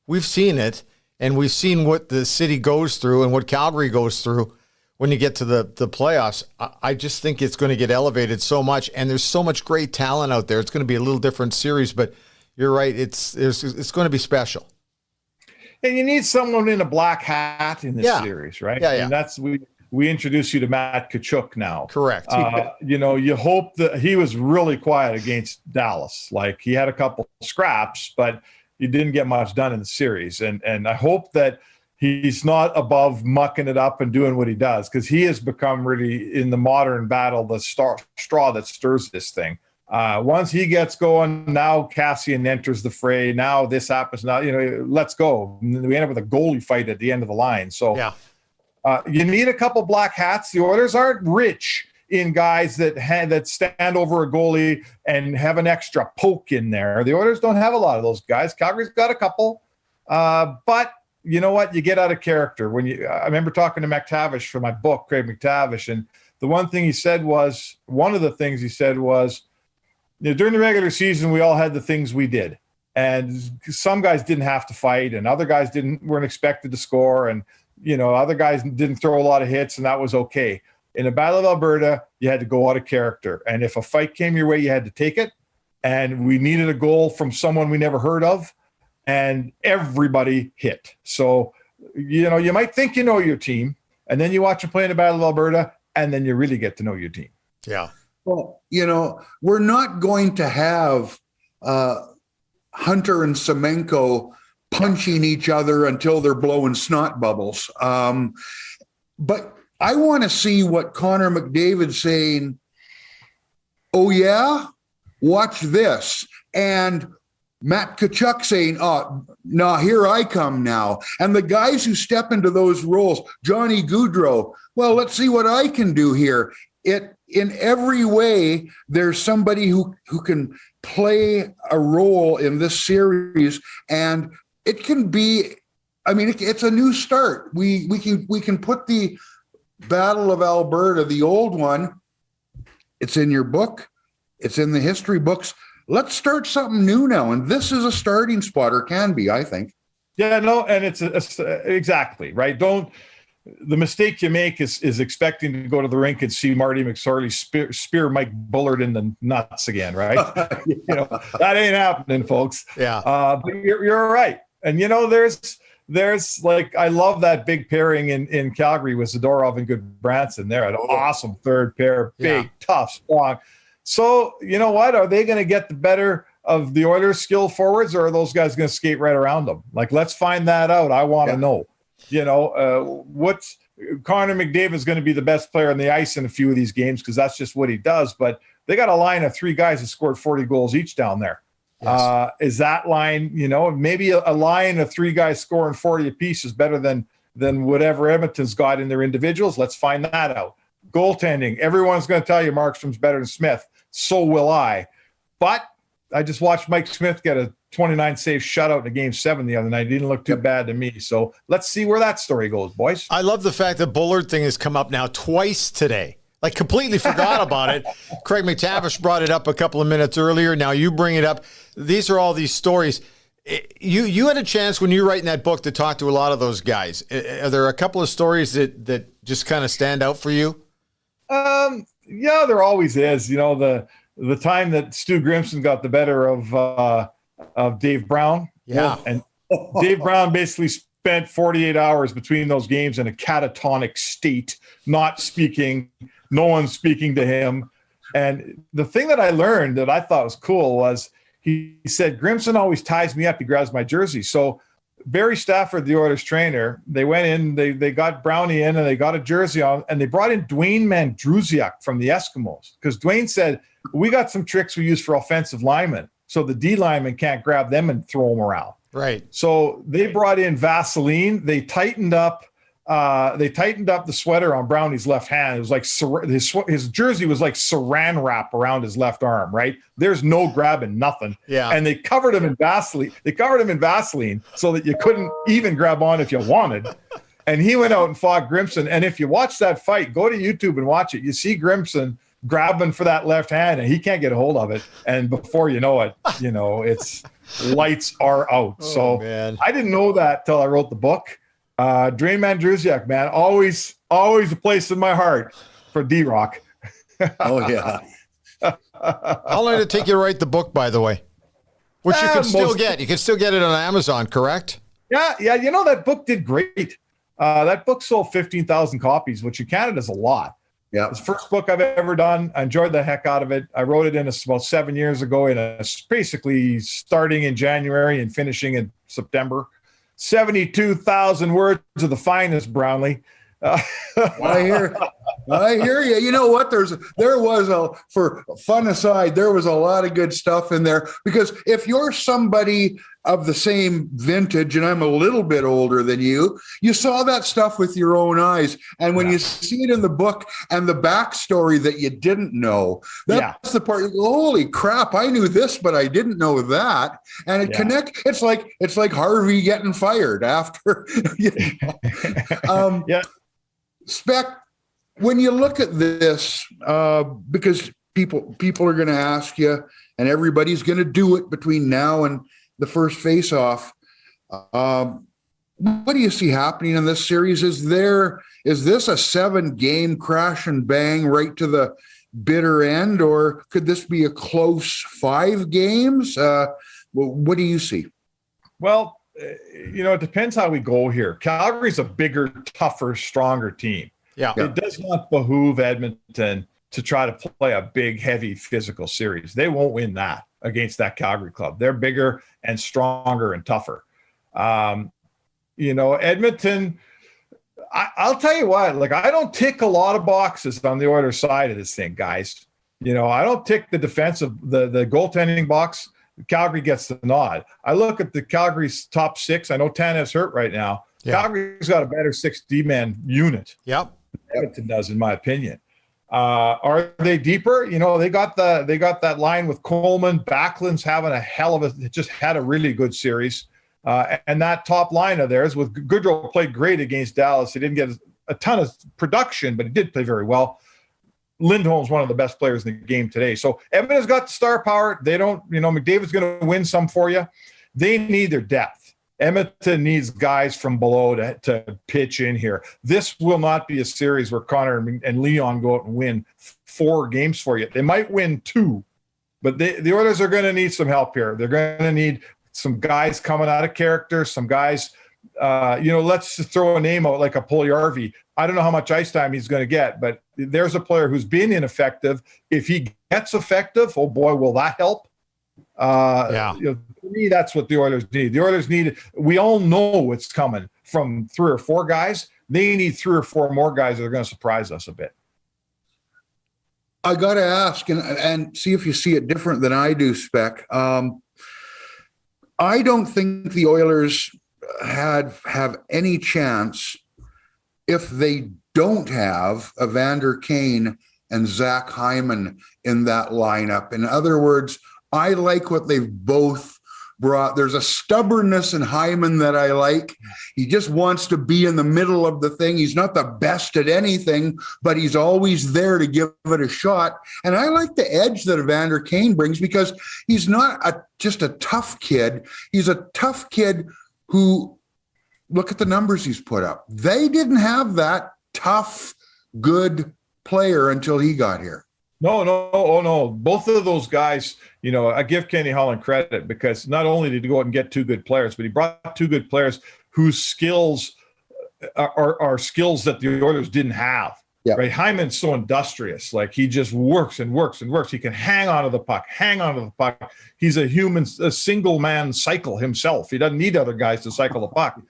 we've seen it. And we've seen what the city goes through and what Calgary goes through when you get to the playoffs. I just think it's going to get elevated so much, and there's so much great talent out there. It's going to be a little different series, but you're right. It's going to be special. And you need someone in a black hat in this series, right? Yeah. And that's we introduce you to Matt Tkachuk now. Correct. You hope that he was really quiet against Dallas. Like he had a couple scraps, but he didn't get much done in the series. And I hope that he's not above mucking it up and doing what he does, because he has become really, in the modern battle, the straw that stirs this thing. Once he gets going, now Cassian enters the fray. Now this happens. Now, let's go. And we end up with a goalie fight at the end of the line. So you need a couple black hats. The Oilers aren't rich in guys that stand over a goalie and have an extra poke in there. The Oilers don't have a lot of those guys. Calgary's got a couple, but you know what? You get out of character. I remember talking to MacTavish for my book, Craig MacTavish, and one of the things he said was, during the regular season, we all had the things we did, and some guys didn't have to fight, and other guys weren't expected to score, and other guys didn't throw a lot of hits, and that was okay. In the Battle of Alberta, you had to go out of character. And if a fight came your way, you had to take it. And we needed a goal from someone we never heard of. And everybody hit. So, you might think you know your team. And then you watch them play in the Battle of Alberta. And then you really get to know your team. Yeah. Well, we're not going to have Hunter and Semenko punching each other until they're blowing snot bubbles. But I want to see what Connor McDavid's saying. Oh, yeah? Watch this. And Matt Tkachuk saying, oh, no, here I come now. And the guys who step into those roles, Johnny Gaudreau, well, let's see what I can do here. In every way, there's somebody who can play a role in this series. And it can be, it's a new start. We can put the Battle of Alberta, the old one, it's in your book, it's in the history books. Let's start something new now, and this is a starting spot, or can be, I think. Yeah, no, and it's exactly right. The mistake you make is expecting to go to the rink and see Marty McSorley spear Mike Bullard in the nuts again, right? That ain't happening, folks. Yeah, but you're right, and there's like, I love that big pairing in Calgary with Zadorov and Goodbranson. They're an awesome third pair, big, tough, strong. So, you know what? Are they going to get the better of the Oilers' skilled forwards, or are those guys going to skate right around them? Like, let's find that out. I want to know. What's Connor McDavid is going to be the best player on the ice in a few of these games because that's just what he does. But they got a line of three guys that scored 40 goals each down there. Yes. Is that line, maybe a line of three guys scoring 40 apiece is better than whatever Edmonton's got in their individuals? Let's find that out. Goaltending. Everyone's going to tell you Markstrom's better than Smith. So will I. But I just watched Mike Smith get a 29 save shutout in Game 7 the other night. It didn't look too bad to me. So let's see where that story goes, boys. I love the fact that Bullard thing has come up now twice today. Like, completely forgot about it. Craig MacTavish brought it up a couple of minutes earlier. Now you bring it up. These are all these stories. You had a chance when you were writing that book to talk to a lot of those guys. Are there a couple of stories that just kind of stand out for you? Yeah, there always is. the time that Stu Grimson got the better of Dave Brown. Yeah. And Dave Brown basically spent 48 hours between those games in a catatonic state, not speaking, no one speaking to him. And the thing that I learned that I thought was cool was he said, Grimson always ties me up. He grabs my jersey. So Barry Stafford, the Oilers trainer, they went in, they got Brownie in, and they got a jersey on, and they brought in Dwayne Mandrusiak from the Eskimos, because Dwayne said, we got some tricks we use for offensive linemen, so the D linemen can't grab them and throw them around. Right. So they brought in Vaseline. They tightened up the sweater on Brownie's left hand. It was like his jersey was like saran wrap around his left arm, right? There's no grabbing nothing. Yeah. And they covered him in Vaseline. So that you couldn't even grab on if you wanted. And he went out and fought Grimson. And if you watch that fight, go to YouTube and watch it. You see Grimson grabbing for that left hand, and he can't get a hold of it. And before you know it, it's lights are out. Oh, so man. I didn't know that till I wrote the book. Dwayne Mandrusiak, man, always a place in my heart for D-Rock. Oh, yeah. How long did it take you to write the book, by the way? Which you can still get. You can still get it on Amazon, correct? Yeah. That book did great. That book sold 15,000 copies, which in Canada is a lot. Yeah. It's the first book I've ever done. I enjoyed the heck out of it. I wrote it about 7 years ago, basically starting in January and finishing in September. 72,000 words of the finest, Brownlee. I hear you. You know what? For fun aside, there was a lot of good stuff in there, because if you're somebody of the same vintage, and I'm a little bit older than you saw that stuff with your own eyes. And when you see it in the book and the backstory that you didn't know, that's the part you go, holy crap, I knew this, but I didn't know that. And it it's like Harvey getting fired after. Spec, when you look at this, because people are going to ask you, and everybody's going to do it between now and the first face-off, what do you see happening in this series? Is this a 7-game crash and bang right to the bitter end, or could this be a close 5 games? What do you see? Well, it depends how we go here. Calgary's a bigger, tougher, stronger team. Yeah. It does not behoove Edmonton to try to play a big, heavy, physical series. They won't win that against that Calgary club. They're bigger and stronger and tougher. Edmonton, I'll tell you what, I don't tick a lot of boxes on the Oilers side of this thing, guys. I don't tick the defensive, the goaltending box. Calgary gets the nod. I look at the Calgary's top 6. I know Tanev's hurt right now. Yeah. Calgary's got a better 6 D-man unit. Yep. Edmonton does, in my opinion. Are they deeper? They got that line with Coleman. Backlund's having just had a really good series. And that top line of theirs with Goodrow played great against Dallas. He didn't get a ton of production, but he did play very well. Lindholm's one of the best players in the game today. So Edmonton's got the star power. They don't, McDavid's going to win some for you. They need their depth. Edmonton needs guys from below to pitch in here. This will not be a series where Connor and Leon go out and win 4 games for you. They might win 2, but the Oilers are going to need some help here. They're going to need some guys coming out of character, some guys, let's just throw a name out like a Puljujärvi. I don't know how much ice time he's going to get, but there's a player who's been ineffective. If he gets effective, oh boy, will that help? For me, that's what the Oilers need. The Oilers need, we all know what's coming from 3 or 4 guys. They need 3 or 4 more guys that are going to surprise us a bit. I got to ask and see if you see it different than I do, Spec. I don't think the Oilers have any chance if they don't have Evander Kane and Zach Hyman in that lineup. In other words, I like what they've both brought. There's a stubbornness in Hyman that I like. He just wants to be in the middle of the thing. He's not the best at anything, but he's always there to give it a shot. And I like the edge that Evander Kane brings, because he's not just a tough kid. He's a tough kid who, look at the numbers he's put up. They didn't have that tough, good player until he got here. No. Both of those guys, I give Kenny Holland credit because not only did he go out and get two good players, but he brought two good players whose skills are skills that the Oilers didn't have. Yeah. Right. Hyman's so industrious. Like he just works and works and works. He can hang onto the puck. He's a single man cycle himself. He doesn't need other guys to cycle the puck.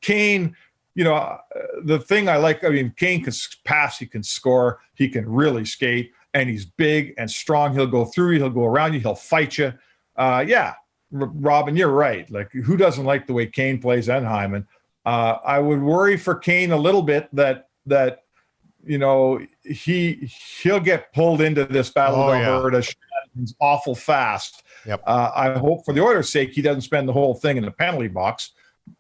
Kane, the thing I like, Kane can pass, he can score, he can really skate, and he's big and strong. He'll go through you, he'll go around you, he'll fight you. Robin, you're right. Like, who doesn't like the way Kane plays and Hyman? I would worry for Kane a little bit that he'll get pulled into this Battle of Alberta awful fast. Yep. I hope for the Oilers' sake he doesn't spend the whole thing in the penalty box.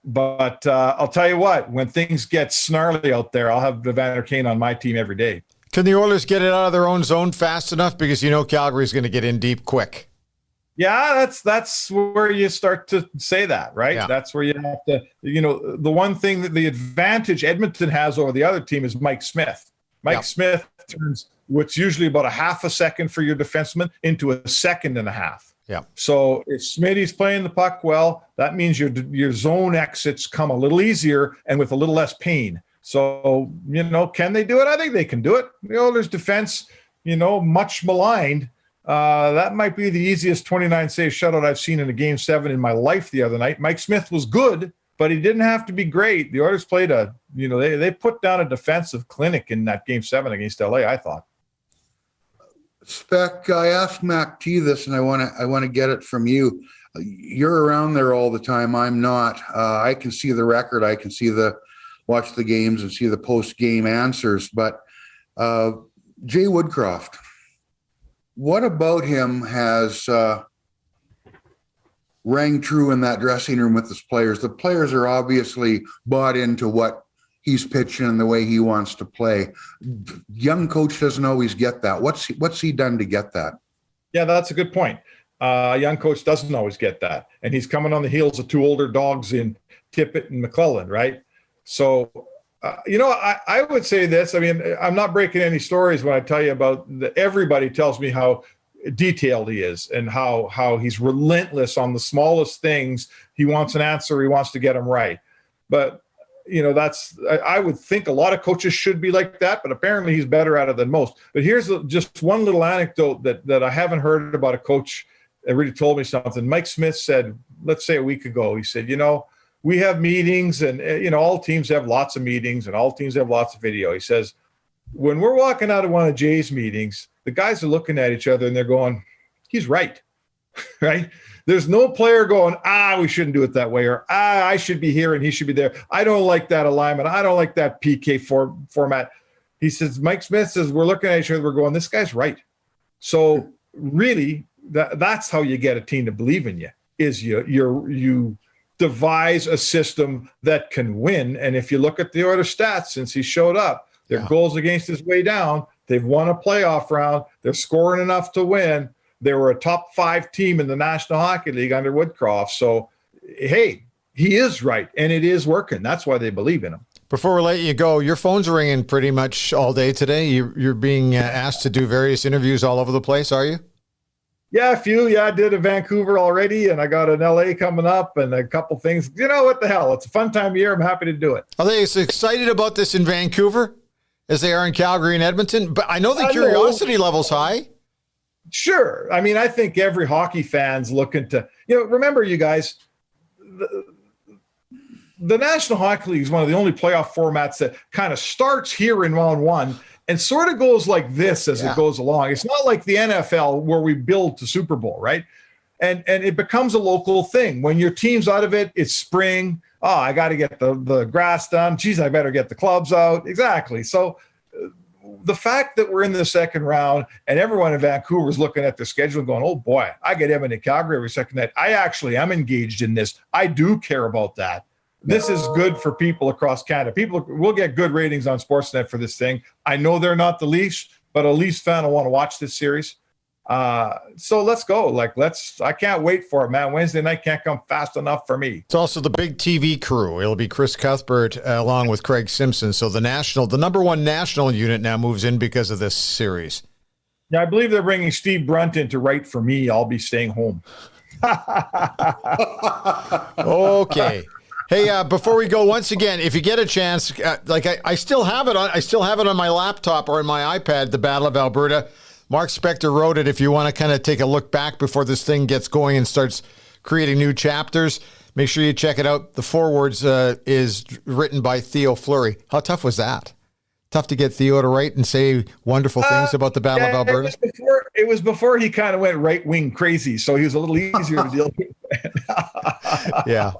But I'll tell you what, when things get snarly out there, I'll have Evander Kane on my team every day. Can the Oilers get it out of their own zone fast enough? Because Calgary's going to get in deep quick. Yeah, that's where you start to say that, right? Yeah. That's where you have to, the one thing that the advantage Edmonton has over the other team is Mike Smith. Smith turns what's usually about a half a second for your defenseman into a second and a half. Yeah. So if Smitty's playing the puck well, that means your zone exits come a little easier and with a little less pain. So, can they do it? I think they can do it. The Oilers defense, much maligned. That might be the easiest 29-save shutout I've seen in a Game 7 in my life the other night. Mike Smith was good, but he didn't have to be great. The Oilers played they put down a defensive clinic in that Game 7 against LA, I thought. Spec, I asked MacT this, and I want to get it from you. You're around there all the time. I'm not. I can see the record. I can watch the games and see the post-game answers. But Jay Woodcroft, what about him has rang true in that dressing room with his players? The players are obviously bought into what he's pitching and the way he wants to play. Young coach doesn't always get that. What's he done to get that? Yeah, that's a good point. Young coach doesn't always get that. And he's coming on the heels of two older dogs in Tippett and McClellan, right? So, I would say this. I'm not breaking any stories when I tell you about everybody tells me how detailed he is and how he's relentless on the smallest things. He wants an answer. He wants to get them right. But I would think a lot of coaches should be like that, but apparently he's better at it than most. But here's just one little anecdote that I haven't heard about a coach that really told me something. Mike Smith said, let's say a week ago, he said, we have meetings and, all teams have lots of meetings and all teams have lots of video. He says, when we're walking out of one of Jay's meetings, the guys are looking at each other and they're going, he's right, right? There's no player going, we shouldn't do it that way, or I should be here and he should be there. I don't like that alignment. I don't like that PK format. He says, Mike Smith says, we're looking at each other, we're going, this guy's right. So really, that's how you get a team to believe in you, is you devise a system that can win. And if you look at the Oilers stats since he showed up, their goals against his way down, they've won a playoff round, they're scoring enough to win. They were a top 5 team in the National Hockey League under Woodcroft. So, hey, he is right, and it is working. That's why they believe in him. Before we let you go, your phone's ringing pretty much all day today. You're being asked to do various interviews all over the place, are you? Yeah, a few. Yeah, I did a Vancouver already, and I got an LA coming up and a couple things. What the hell? It's a fun time of year. I'm happy to do it. Are they as excited about this in Vancouver as they are in Calgary and Edmonton? But I know the curiosity level's high. Sure. I think every hockey fan's looking to, remember, you guys, the National Hockey League is one of the only playoff formats that kind of starts here in round 1 and sort of goes like this as it goes along. It's not like the NFL where we build to Super Bowl, right? And it becomes a local thing. When your team's out of it, it's spring. I got to get the grass done. Geez, I better get the clubs out. Exactly. So the fact that we're in the second round and everyone in Vancouver is looking at the schedule and going, oh boy, I get Edmonton and Calgary every second night. I actually am engaged in this. I do care about that. This is good for people across Canada. People will get good ratings on Sportsnet for this thing. I know they're not the Leafs, but a Leafs fan will want to watch this series. So let's go. I can't wait for it, man. Wednesday night can't come fast enough for me. It's also the big TV crew. It'll be Chris Cuthbert along with Craig Simpson. So the number one national unit now moves in because of this series. Yeah, I believe they're bringing Steve Brunt in to write for me. I'll be staying home. Okay. Hey, before we go, once again, if you get a chance, I still have it on my laptop or on my iPad, the Battle of Alberta. Mark Spector wrote it. If you want to kind of take a look back before this thing gets going and starts creating new chapters, make sure you check it out. The forewords is written by Theo Fleury. How tough was that? Tough to get Theo to write and say wonderful things about the Battle of Alberta? It was before he kind of went right-wing crazy, so he was a little easier to deal with. Yeah.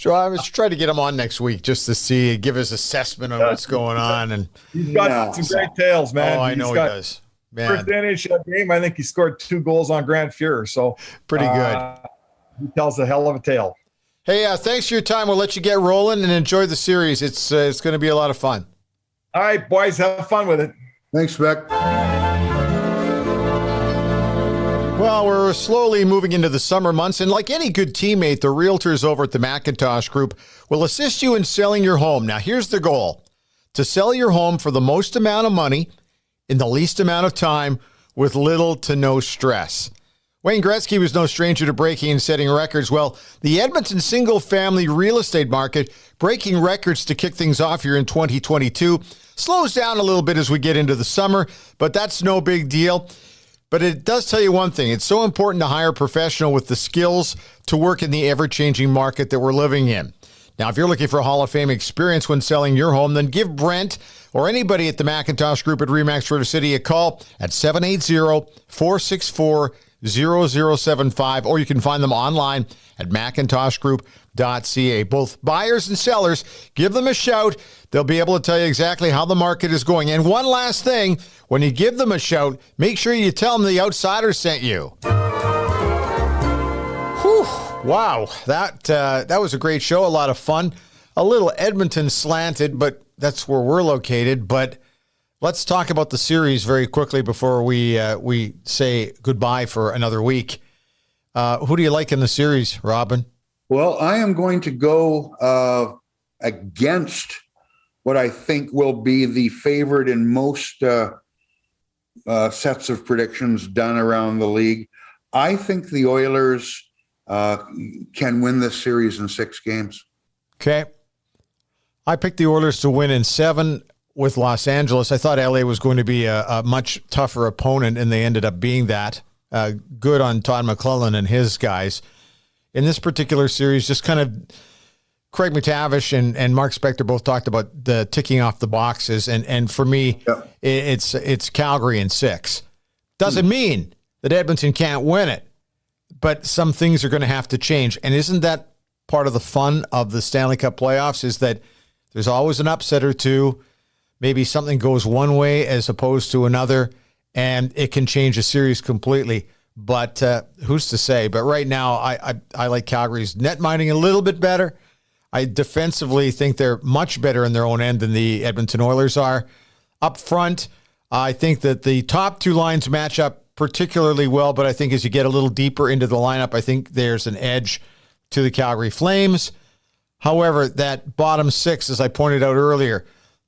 I was trying to get him on next week just to see, give his assessment on what's going on. And he's got some great tales, man. Oh, I know he does. Man. First NHL game, I think he scored 2 goals on Grand Fuhrer, so pretty good. He tells a hell of a tale. Hey, thanks for your time. We'll let you get rolling and enjoy the series. It's going to be a lot of fun. All right, boys, have fun with it. Thanks, Beck. Well, we're slowly moving into the summer months, and like any good teammate, the realtors over at the Macintosh Group will assist you in selling your home. Now, here's the goal: to sell your home for the most amount of money in the least amount of time with little to no stress. Wayne Gretzky was no stranger to breaking and setting records. Well, the Edmonton single-family real estate market, breaking records to kick things off here in 2022, slows down a little bit as we get into the summer, but that's no big deal. But it does tell you one thing. It's so important to hire a professional with the skills to work in the ever-changing market that we're living in. Now, if you're looking for a Hall of Fame experience when selling your home, then give Brent or anybody at the Macintosh Group at RE/MAX River City a call at 780-464-0075, or you can find them online at macintoshgroup.ca. Both buyers and sellers, give them a shout. They'll be able to tell you exactly how the market is going. And one last thing, when you give them a shout, make sure you tell them the Outsider sent you. Whew. Wow, that was a great show, a lot of fun. A little Edmonton slanted, but that's where we're located. But let's talk about the series very quickly before we say goodbye for another week. Who do you like in the series, Robin? Well, I am going to go against what I think will be the favorite in most sets of predictions done around the league. I think the Oilers can win this series in 6 games. Okay. I picked the Oilers to win in 7 with Los Angeles. I thought LA was going to be a much tougher opponent, and they ended up being that. Good on Todd McClellan and his guys. In this particular series, just kind of Craig MacTavish and Mark Spector both talked about the ticking off the boxes. And for me, it's Calgary in 6. Doesn't mean that Edmonton can't win it, but some things are going to have to change. And isn't that part of the fun of the Stanley Cup playoffs, is that there's always an upset or two. Maybe something goes one way as opposed to another, and it can change a series completely. But who's to say? But right now, I like Calgary's net minding a little bit better. I defensively think they're much better in their own end than the Edmonton Oilers are. Up front, I think that the top 2 lines match up particularly well, but I think as you get a little deeper into the lineup, I think there's an edge to the Calgary Flames. However, that bottom 6, as I pointed out earlier,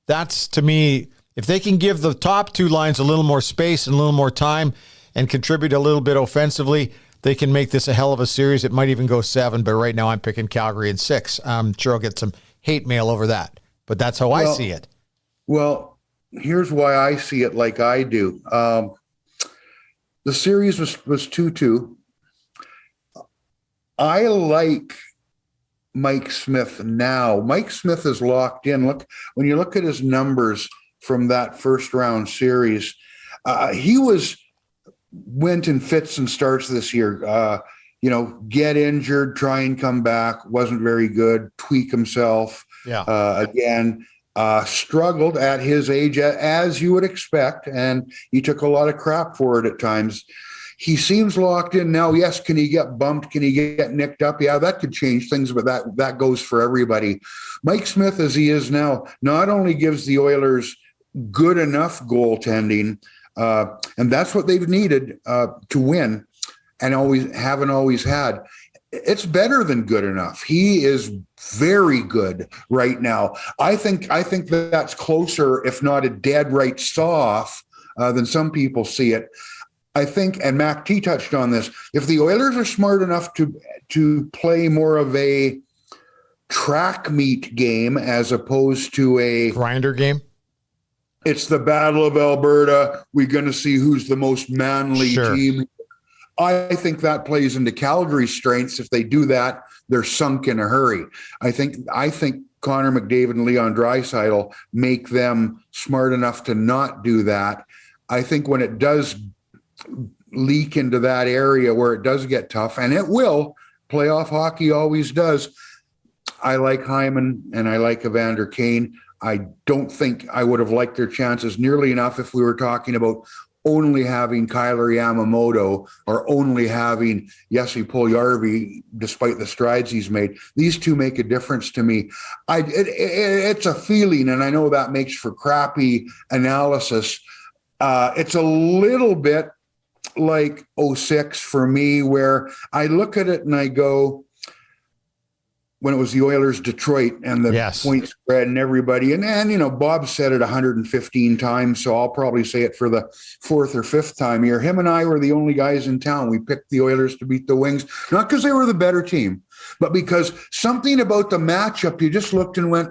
that's, to me, if they can give the top 2 lines a little more space and a little more time and contribute a little bit offensively, they can make this a hell of a series. It might even go 7, but right now I'm picking Calgary in 6. I'm sure I'll get some hate mail over that, but that's how I see it. Well, here's why I see it like I do. The series was 2-2. I like Mike Smith now. Mike Smith is locked in. Look, when you look at his numbers from that first round series, he went in fits and starts this year. Get injured, try and come back, wasn't very good, tweak himself. Again, struggled at his age, as you would expect, and he took a lot of crap for it at times. He seems locked in now. Yes, can he get bumped? Can he get nicked up? Yeah, that could change things, but that goes for everybody. Mike Smith, as he is now, not only gives the Oilers good enough goaltending, and that's what they've needed to win, and haven't always had. It's better than good enough. He is very good right now. I think that's closer, if not a dead right saw-off, than some people see it. I think, and MacT touched on this, if the Oilers are smart enough to play more of a track meet game as opposed to a grinder game, it's the Battle of Alberta, we're going to see who's the most manly team. I think that plays into Calgary's strengths. If they do that, they're sunk in a hurry. I think Connor McDavid and Leon Draisaitl make them smart enough to not do that. I think when it does leak into that area where it does get tough, and it will, playoff hockey always does, I like Hyman and I like Evander Kane. I don't think I would have liked their chances nearly enough if we were talking about only having Kyler Yamamoto or only having Jesse Puljujarvi, despite the strides he's made. These two make a difference to me. It's a feeling, and I know that makes for crappy analysis. It's a little bit like 06 for me, where I look at it and I go, when it was the Oilers Detroit and the point spread and everybody, and Bob said it 115 times, so I'll probably say it for the fourth or fifth time here. Him and I were the only guys in town. We picked the Oilers to beat the Wings, not because they were the better team, but because something about the matchup, you just looked and went,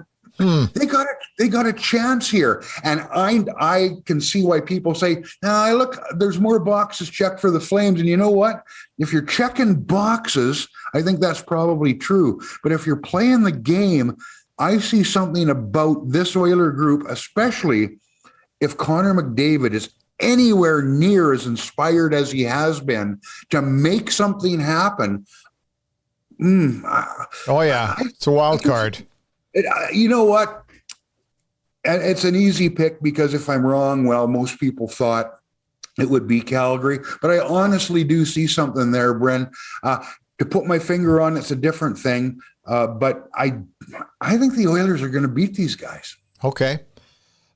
they got a chance here. And I can see why people say, look, there's more boxes checked for the Flames. And you know what? If you're checking boxes, I think that's probably true. But if you're playing the game, I see something about this Oiler group, especially if Connor McDavid is anywhere near as inspired as he has been to make something happen. It's a wild card. You know what? It's an easy pick because if I'm wrong, well, most people thought it would be Calgary. But I honestly do see something there, Bren. To put my finger on it's a different thing. But I think the Oilers are going to beat these guys. Okay.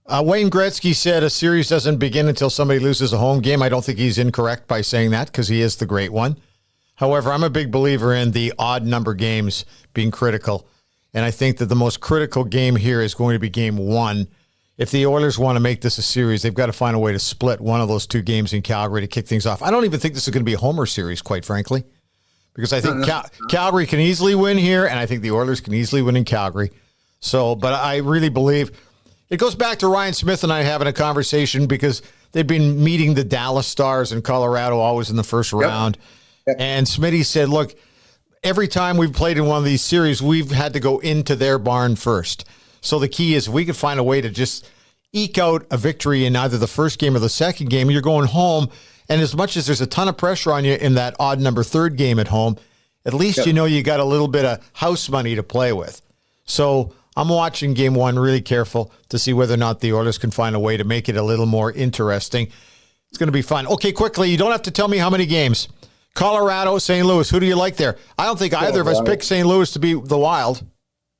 Wayne Gretzky said a series doesn't begin until somebody loses a home game. I don't think he's incorrect by saying that because he is the great one. However, I'm a big believer in the odd number games being critical. And I think that the most critical game here is going to be game one. If the Oilers want to make this a series, they've got to find a way to split one of those two games in Calgary to kick things off. I don't even think this is going to be a homer series, quite frankly, because I think Calgary can easily win here, and I think the Oilers can easily win in Calgary. So, but I really believe it goes back to Ryan Smith and I having a conversation because they've been meeting the Dallas Stars in Colorado always in the first round. Yep. And Smitty said, look, every time we've played in one of these series, we've had to go into their barn first. So the key is if we could find a way to just eke out a victory in either the first game or the second game, you're going home. And as much as there's a ton of pressure on you in that odd number third game at home, at least you know you got a little bit of house money to play with. So I'm watching game one really careful to see whether or not the Oilers can find a way to make it a little more interesting. It's going to be fun. Okay, quickly, you don't have to tell me how many games. Colorado, St. Louis, who do you like there? I don't think either of us picked St. Louis to be the Wild.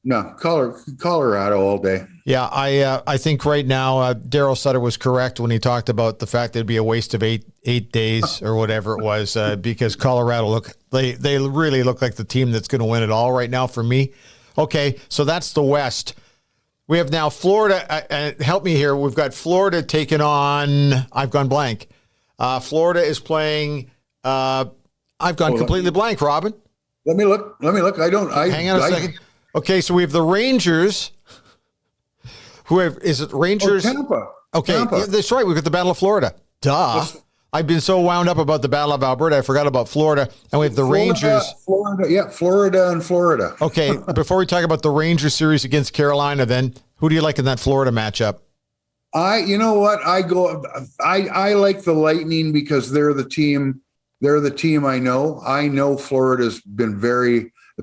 No, Colorado all day. Yeah, I think right now Darryl Sutter was correct when he talked about the fact that it'd be a waste of eight days or whatever it was because Colorado they really look like the team that's going to win it all right now for me. Okay, so that's the West. We have now Florida. Help me here. We've got Florida taking on. I've gone blank. Florida is playing. I've gone completely blank, Robin. Let me look. Hang on a second. Okay, so we have the Rangers. Is it Rangers? Tampa. Okay, Tampa. Yeah, that's right. We've got the Battle of Florida. Duh. I've been so wound up about the Battle of Alberta, I forgot about Florida. And we have the Rangers. Florida and Florida. Okay, before we talk about the Rangers series against Carolina, then, who do you like in that Florida matchup? You know what? I like the Lightning because they're the team. They're the team I know. I know Florida's been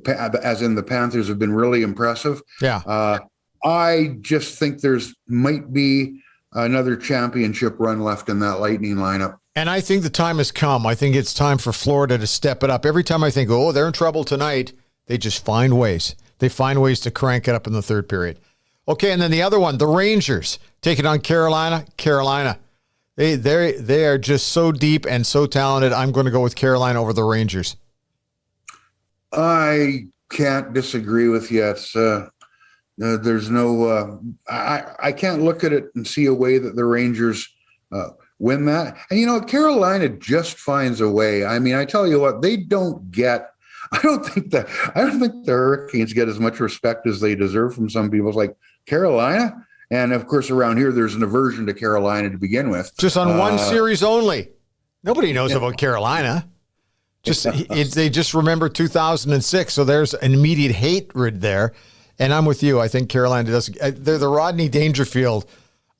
as in the Panthers have been really impressive. Yeah. I just think might be another championship run left in that Lightning lineup. And I think the time has come. I think it's time for Florida to step it up. Every time I think, they're in trouble tonight, they just find ways. They find ways to crank it up in the third period. Okay, and then the other one, the Rangers, taking on Carolina. Carolina. They are just so deep and so talented. I'm going to go with Carolina over the Rangers. I can't disagree with you. It's there's no I can't look at it and see a way that the Rangers win that. And, you know, Carolina just finds a way. I mean, I tell you what, they don't get, I don't think the Hurricanes get as much respect as they deserve from some people. It's like Carolina. And of course, around here, there's an aversion to Carolina to begin with. Just on one series only. Nobody knows about Carolina. They just remember 2006. So there's an immediate hatred there. And I'm with you. I think Carolina they're the Rodney Dangerfield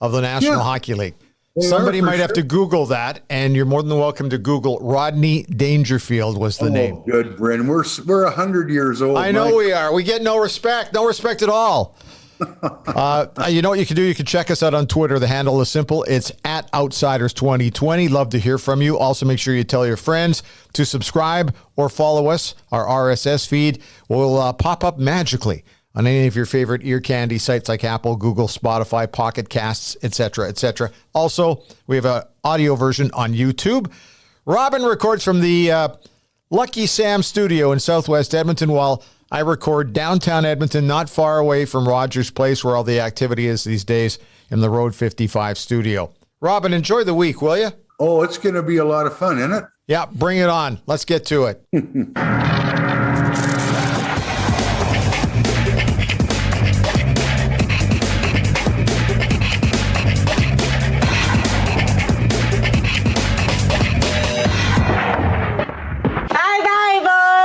of the National Hockey League. Somebody might have to Google that, and you're more than welcome to Google Rodney Dangerfield was the name. Good, Bryn. We're 100 years old. I know, Mike. We are. We get no respect at all. You know what you can do? You can check us out on Twitter. The handle is simple. It's at Outsiders2020. Love to hear from you. Also, make sure you tell your friends to subscribe or follow us. Our RSS feed will pop up magically on any of your favorite ear candy sites like Apple, Google, Spotify, Pocket Casts, etc., etc. Also, we have an audio version on YouTube. Robin records from the Lucky Sam studio in Southwest Edmonton, while I record downtown Edmonton, not far away from Rogers Place, where all the activity is these days, in the Road 55 studio. Robin, enjoy the week, will you? Oh, it's going to be a lot of fun, isn't it? Yeah, bring it on. Let's get to it.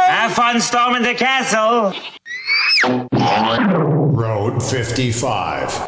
Have fun storming the castle. Road 55.